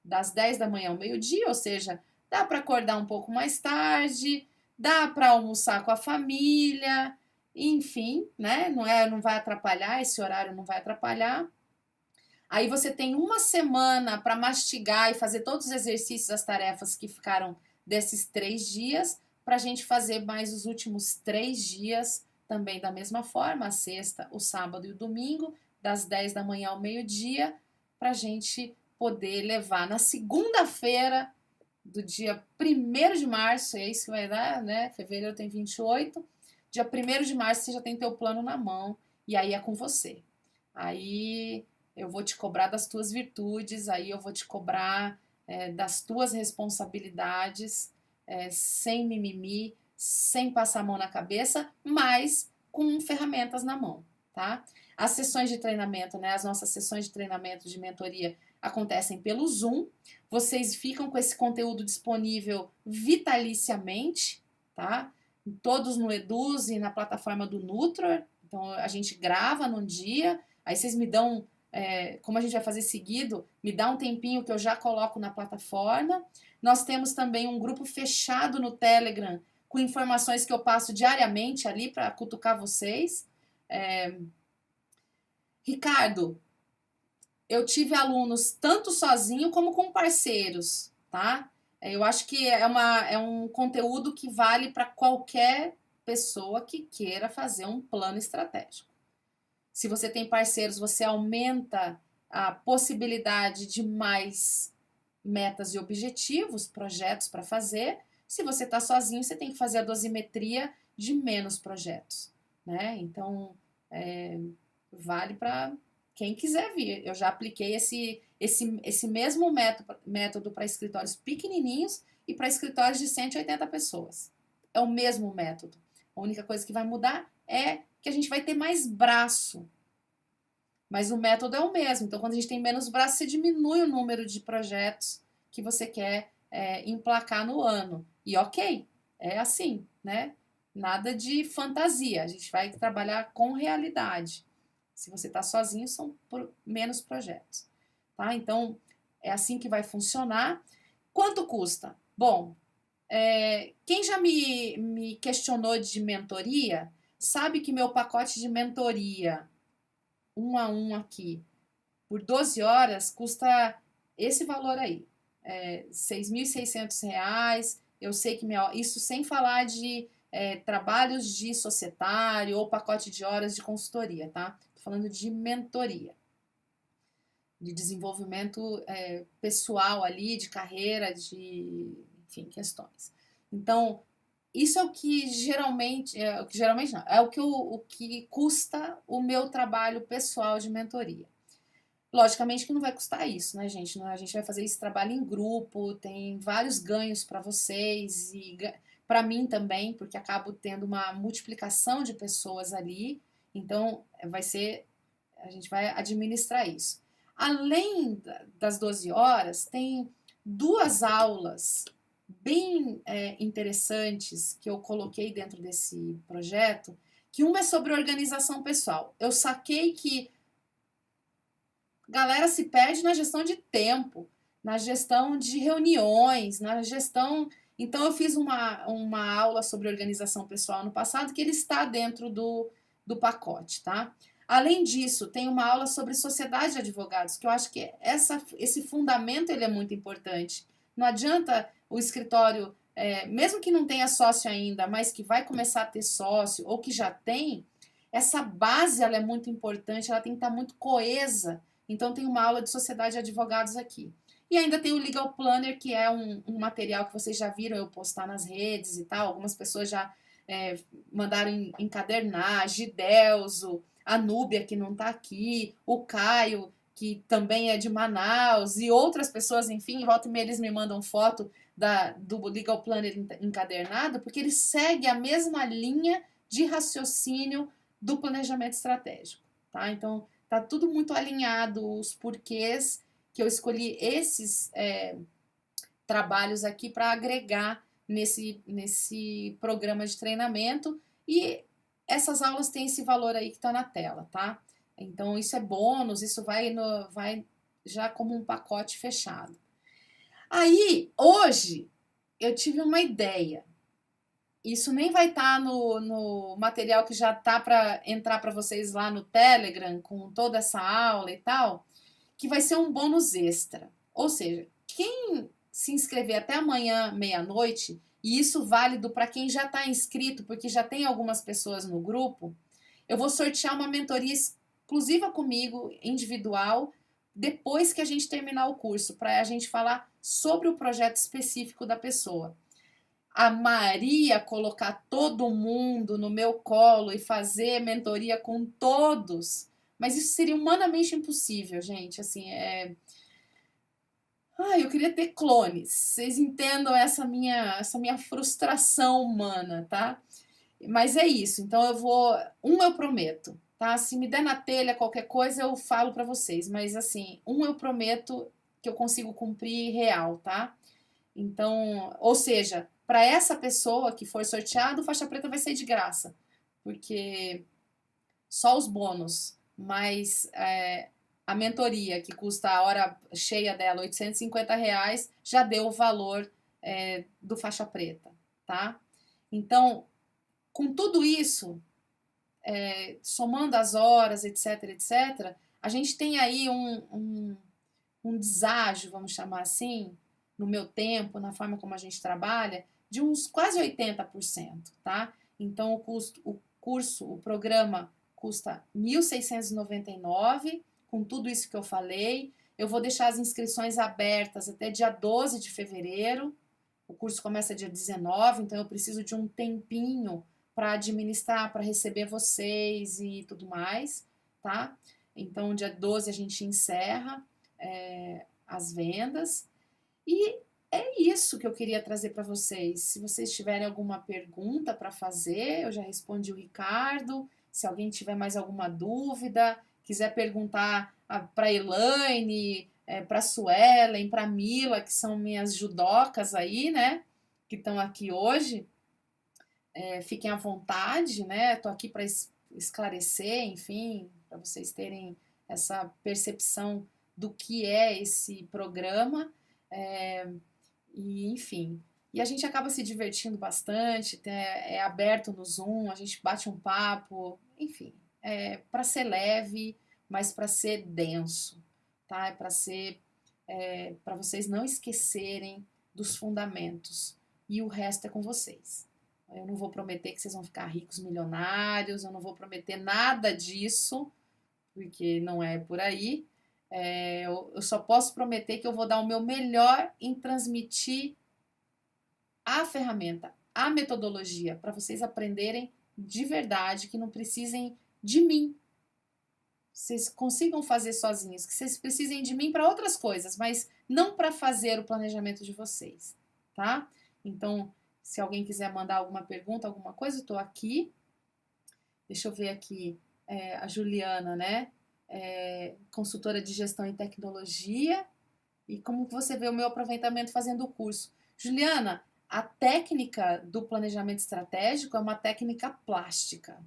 das 10 da manhã ao meio-dia, ou seja, dá para acordar um pouco mais tarde, dá para almoçar com a família, enfim, né? Não vai atrapalhar, esse horário não vai atrapalhar. Aí você tem uma semana para mastigar e fazer todos os exercícios, as tarefas que ficaram desses 3 dias, para a gente fazer mais os últimos 3 dias também da mesma forma, a sexta, o sábado e o domingo, das 10 da manhã ao meio-dia, para a gente poder levar na segunda-feira do dia 1º de março, é isso que vai dar, né? Fevereiro tem 28, dia 1º de março você já tem teu plano na mão, e aí é com você. Aí eu vou te cobrar das tuas virtudes, aí eu vou te cobrar das tuas responsabilidades, sem mimimi, sem passar a mão na cabeça, mas com ferramentas na mão, tá? As sessões de treinamento, né? As nossas sessões de treinamento de mentoria, acontecem pelo Zoom. Vocês ficam com esse conteúdo disponível vitaliciamente, tá? Todos no Eduz e na plataforma do Nutror. Então, a gente grava num dia, aí vocês me dão, como a gente vai fazer seguido, me dá um tempinho que eu já coloco na plataforma. Nós temos também um grupo fechado no Telegram, com informações que eu passo diariamente ali para cutucar vocês. Ricardo, eu tive alunos tanto sozinho como com parceiros, tá? Eu acho que é um conteúdo que vale para qualquer pessoa que queira fazer um plano estratégico. Se você tem parceiros, você aumenta a possibilidade de mais metas e objetivos, projetos para fazer. Se você está sozinho, você tem que fazer a dosimetria de menos projetos, né? Então, vale para quem quiser vir. Eu já apliquei esse mesmo método para escritórios pequenininhos e para escritórios de 180 pessoas. É o mesmo método. A única coisa que vai mudar é que a gente vai ter mais braço. Mas o método é o mesmo. Então, quando a gente tem menos braço, você diminui o número de projetos que você quer emplacar no ano. E ok, é assim, né? Nada de fantasia. A gente vai trabalhar com realidade. Se você está sozinho, são menos projetos. Tá? Então, é assim que vai funcionar. Quanto custa? Bom, quem já me questionou de mentoria, sabe que meu pacote de mentoria, 1 a 1 aqui, por 12 horas, custa esse valor aí. R$ 6.600. Eu sei que isso sem falar de trabalhos de societário ou pacote de horas de consultoria, tá? Tô falando de mentoria, de desenvolvimento pessoal ali, de carreira, enfim, questões. Então, isso é o que geralmente, não, é o que custa o meu trabalho pessoal de mentoria. Logicamente que não vai custar isso, né, gente? A gente vai fazer esse trabalho em grupo, tem vários ganhos para vocês e para mim também, porque acabo tendo uma multiplicação de pessoas ali. Então, a gente vai administrar isso. Além das 12 horas, tem 2 aulas bem interessantes que eu coloquei dentro desse projeto, que uma é sobre organização pessoal. Eu saquei que galera se perde na gestão de tempo, na gestão de reuniões, na gestão. Então, eu fiz uma aula sobre organização pessoal no passado, que ele está dentro do pacote, tá? Além disso, tem uma aula sobre sociedade de advogados, que eu acho que esse fundamento ele é muito importante. Não adianta o escritório, mesmo que não tenha sócio ainda, mas que vai começar a ter sócio, ou que já tem, essa base ela é muito importante, ela tem que estar muito coesa. Então, tem uma aula de sociedade de advogados aqui. E ainda tem o Legal Planner, que é um material que vocês já viram eu postar nas redes e tal. Algumas pessoas já mandaram encadernar, Gidelzo, a Núbia, que não está aqui, o Caio, que também é de Manaus, e outras pessoas, enfim, volta e meia eles me mandam foto do Legal Planner encadernado, porque ele segue a mesma linha de raciocínio do planejamento estratégico. Tá? Então, tá tudo muito alinhado, os porquês que eu escolhi esses trabalhos aqui para agregar nesse programa de treinamento, e essas aulas têm esse valor aí que está na tela, tá? Então, isso é bônus, isso vai já como um pacote fechado. Aí, hoje, eu tive uma ideia. Isso nem vai estar no material que já tá para entrar para vocês lá no Telegram, com toda essa aula e tal, que vai ser um bônus extra. Ou seja, quem se inscrever até amanhã, meia-noite, e isso válido para quem já está inscrito, porque já tem algumas pessoas no grupo, eu vou sortear uma mentoria exclusiva comigo, individual, depois que a gente terminar o curso, para a gente falar sobre o projeto específico da pessoa. A Maria colocar todo mundo no meu colo e fazer mentoria com todos, mas isso seria humanamente impossível, gente. Assim, eu queria ter clones. Vocês entendam essa minha frustração humana, tá? Mas é isso. Então eu prometo. tá? Se me der na telha qualquer coisa, eu falo para vocês, mas assim, eu prometo que eu consigo cumprir real, tá? Então, ou seja, para essa pessoa que for sorteado, faixa preta vai ser de graça, porque só os bônus, mais a mentoria, que custa a hora cheia dela, R$ 850, já deu o valor do faixa preta, tá? Então, com tudo isso, somando as horas, etc, etc, a gente tem aí um deságio, vamos chamar assim, no meu tempo, na forma como a gente trabalha, de uns quase 80%, tá? Então, o programa custa R$ 1.699, com tudo isso que eu falei. Eu vou deixar as inscrições abertas até dia 12 de fevereiro. O curso começa dia 19, então eu preciso de um tempinho para administrar, para receber vocês e tudo mais, tá? Então, dia 12 a gente encerra as vendas. E é isso que eu queria trazer para vocês. Se vocês tiverem alguma pergunta para fazer, eu já respondi o Ricardo. Se alguém tiver mais alguma dúvida, quiser perguntar para a Elaine, para a Suelen, para a Mila, que são minhas judocas aí, né? Que estão aqui hoje, fiquem à vontade, né? Estou aqui para esclarecer, enfim, para vocês terem essa percepção do que é esse programa. E, enfim, e a gente acaba se divertindo bastante, é aberto no Zoom, a gente bate um papo, enfim, para ser leve, mas para ser denso, tá? Para vocês não esquecerem dos fundamentos e o resto é com vocês. Eu não vou prometer que vocês vão ficar ricos, milionários, eu não vou prometer nada disso, porque não é por aí. Eu só posso prometer que eu vou dar o meu melhor em transmitir a ferramenta, a metodologia, para vocês aprenderem de verdade, que não precisem de mim. Vocês consigam fazer sozinhos, que vocês precisem de mim para outras coisas, mas não para fazer o planejamento de vocês, tá? Então, se alguém quiser mandar alguma pergunta, alguma coisa, eu estou aqui. Deixa eu ver aqui, a Juliana, né? Consultora de gestão e tecnologia. E como você vê o meu aproveitamento fazendo o curso? Juliana, a técnica do planejamento estratégico é uma técnica plástica.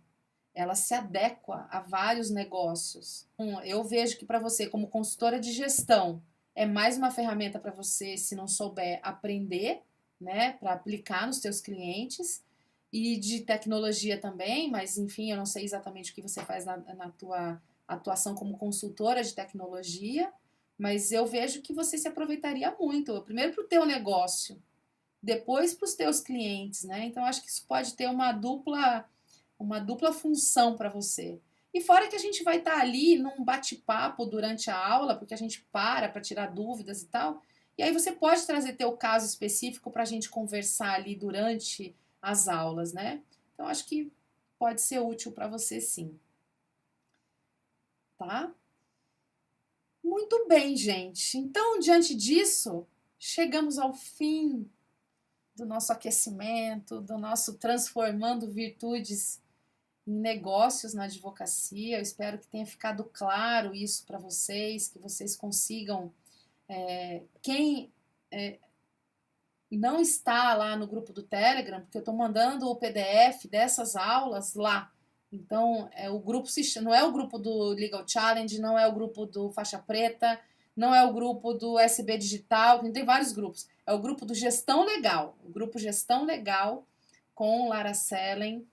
Ela se adequa a vários negócios. Eu vejo que para você, como consultora de gestão, é mais uma ferramenta para você, se não souber, aprender, né, para aplicar nos seus clientes. E de tecnologia também, mas enfim, eu não sei exatamente o que você faz na tua atuação como consultora de tecnologia, mas eu vejo que você se aproveitaria muito, primeiro para o teu negócio, depois para os teus clientes, né? Então acho que isso pode ter uma dupla função para você. E fora que a gente vai estar ali num bate-papo durante a aula, porque a gente para tirar dúvidas e tal, e aí você pode trazer teu caso específico para a gente conversar ali durante as aulas, né? Então acho que pode ser útil para você sim, tá? Muito bem, gente. Então, diante disso, chegamos ao fim do nosso aquecimento, do nosso transformando virtudes em negócios na advocacia. Eu espero que tenha ficado claro isso para vocês, que vocês consigam. Quem não está lá no grupo do Telegram, porque eu estou mandando o PDF dessas aulas lá. Então, o grupo não é o grupo do Legal Challenge, não é o grupo do Faixa Preta, não é o grupo do SB Digital, tem vários grupos. É o grupo do Gestão Legal, o grupo Gestão Legal com Lara Sellen,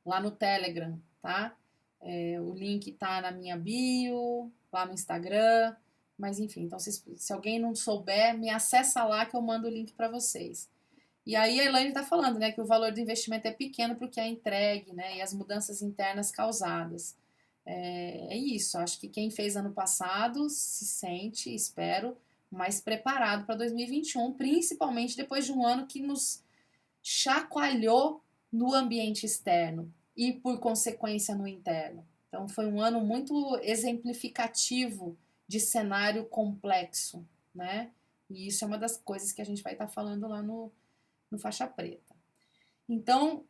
lá no Telegram, tá? O link tá na minha bio, lá no Instagram, mas enfim, então se alguém não souber, me acessa lá que eu mando o link para vocês. E aí a Elaine está falando, né, que o valor do investimento é pequeno porque é entregue, né, e as mudanças internas causadas. É isso, acho que quem fez ano passado se sente, espero, mais preparado para 2021, principalmente depois de um ano que nos chacoalhou no ambiente externo e, por consequência, no interno. Então, foi um ano muito exemplificativo de cenário complexo, né? E isso é uma das coisas que a gente vai estar falando lá no Faixa Preta. Então,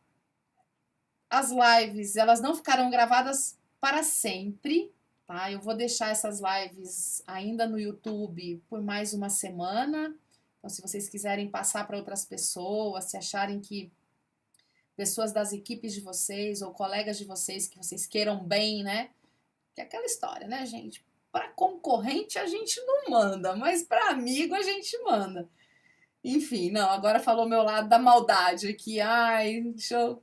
As lives, elas não ficarão gravadas para sempre, tá? Eu vou deixar essas lives ainda no YouTube por mais uma semana. Então, se vocês quiserem passar para outras pessoas, se acharem que pessoas das equipes de vocês ou colegas de vocês que vocês queiram bem, né? Que é aquela história, né, gente? Para concorrente a gente não manda, mas para amigo a gente manda. Enfim, não, agora falou meu lado da maldade aqui. Ai, deixa eu...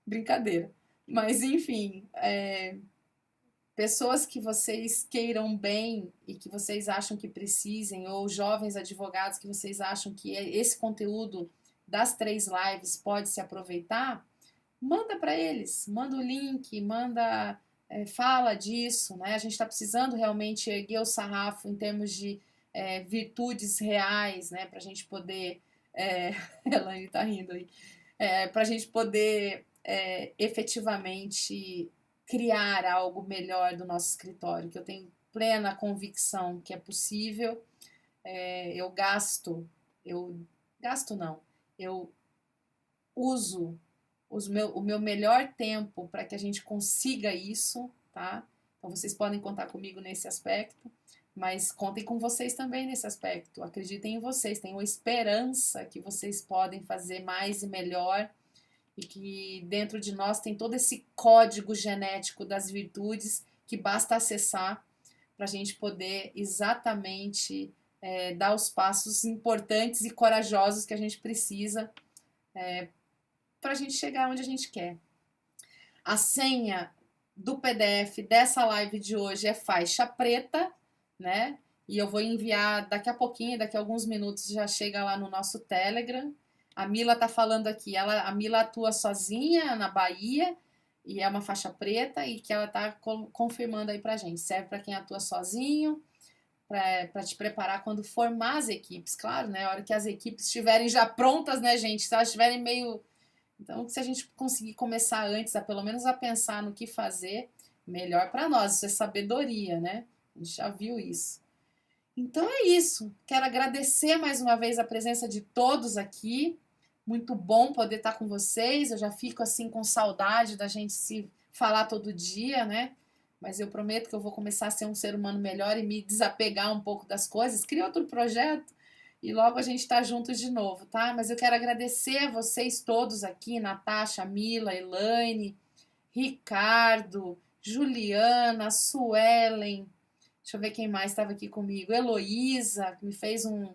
Brincadeira. Mas, enfim, pessoas que vocês queiram bem e que vocês acham que precisem, ou jovens advogados que vocês acham que esse conteúdo das 3 lives pode se aproveitar, manda para eles, manda o link, manda, fala disso, né? A gente está precisando realmente erguer o sarrafo em termos de virtudes reais, né? Para a gente poder, Elaine está rindo aí, para a gente poder efetivamente criar algo melhor do nosso escritório, que eu tenho plena convicção que é possível. Eu gasto, eu gasto não, eu uso o meu melhor tempo para que a gente consiga isso, tá? Então vocês podem contar comigo nesse aspecto, mas contem com vocês também nesse aspecto. Acreditem em vocês, tenham esperança que vocês podem fazer mais e melhor e que dentro de nós tem todo esse código genético das virtudes que basta acessar para a gente poder exatamente dar os passos importantes e corajosos que a gente precisa para a gente chegar onde a gente quer. A senha do PDF dessa live de hoje é faixa preta, né? E eu vou enviar daqui a pouquinho, daqui a alguns minutos já chega lá no nosso Telegram. A Mila tá falando aqui, a Mila atua sozinha na Bahia e é uma faixa preta e que ela tá confirmando aí pra gente. Serve para quem atua sozinho, para te preparar quando formar as equipes, claro, né? A hora que as equipes estiverem já prontas, né, gente? Se elas estiverem meio... Então, se a gente conseguir começar antes, pelo menos a pensar no que fazer, melhor para nós. Isso é sabedoria, né? A gente já viu isso. Então é isso. Quero agradecer mais uma vez a presença de todos aqui. Muito bom poder estar com vocês. Eu já fico assim com saudade da gente se falar todo dia, né? Mas eu prometo que eu vou começar a ser um ser humano melhor e me desapegar um pouco das coisas. Cria outro projeto e logo a gente está juntos de novo, tá? Mas eu quero agradecer a vocês todos aqui, Natasha, Mila, Elaine, Ricardo, Juliana, Suelen, deixa eu ver quem mais estava aqui comigo, Heloísa, que me fez um,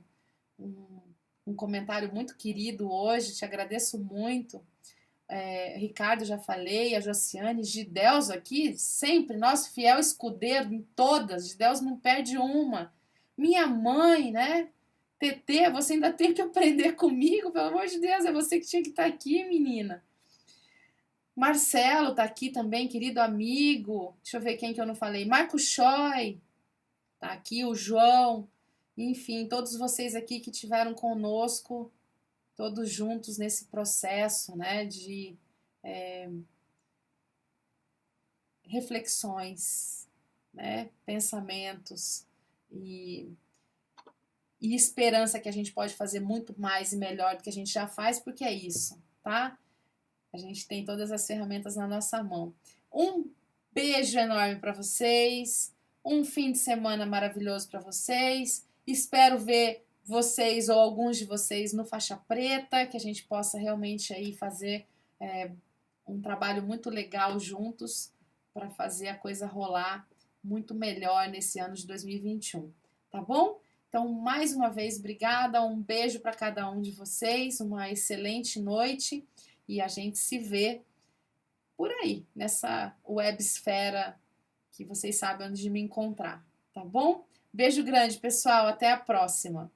um comentário muito querido hoje, te agradeço muito. Ricardo, já falei, a Josiane, Gidelso aqui, sempre, nosso fiel escudeiro em todas, Gidelso não perde uma. Minha mãe, né? TT, você ainda tem que aprender comigo, pelo amor de Deus, é você que tinha que estar aqui, menina. Marcelo tá aqui também, querido amigo. Deixa eu ver quem que eu não falei. Marco Choi tá aqui, o João. Enfim, todos vocês aqui que tiveram conosco, todos juntos nesse processo, né, de reflexões, né, pensamentos e esperança que a gente pode fazer muito mais e melhor do que a gente já faz, porque é isso, tá? A gente tem todas as ferramentas na nossa mão. Um beijo enorme para vocês, um fim de semana maravilhoso para vocês. Espero ver vocês ou alguns de vocês no Faixa Preta, que a gente possa realmente aí fazer um trabalho muito legal juntos para fazer a coisa rolar muito melhor nesse ano de 2021, tá bom? Então, mais uma vez, obrigada, um beijo para cada um de vocês, uma excelente noite e a gente se vê por aí, nessa websfera que vocês sabem onde me encontrar, tá bom? Beijo grande, pessoal, até a próxima!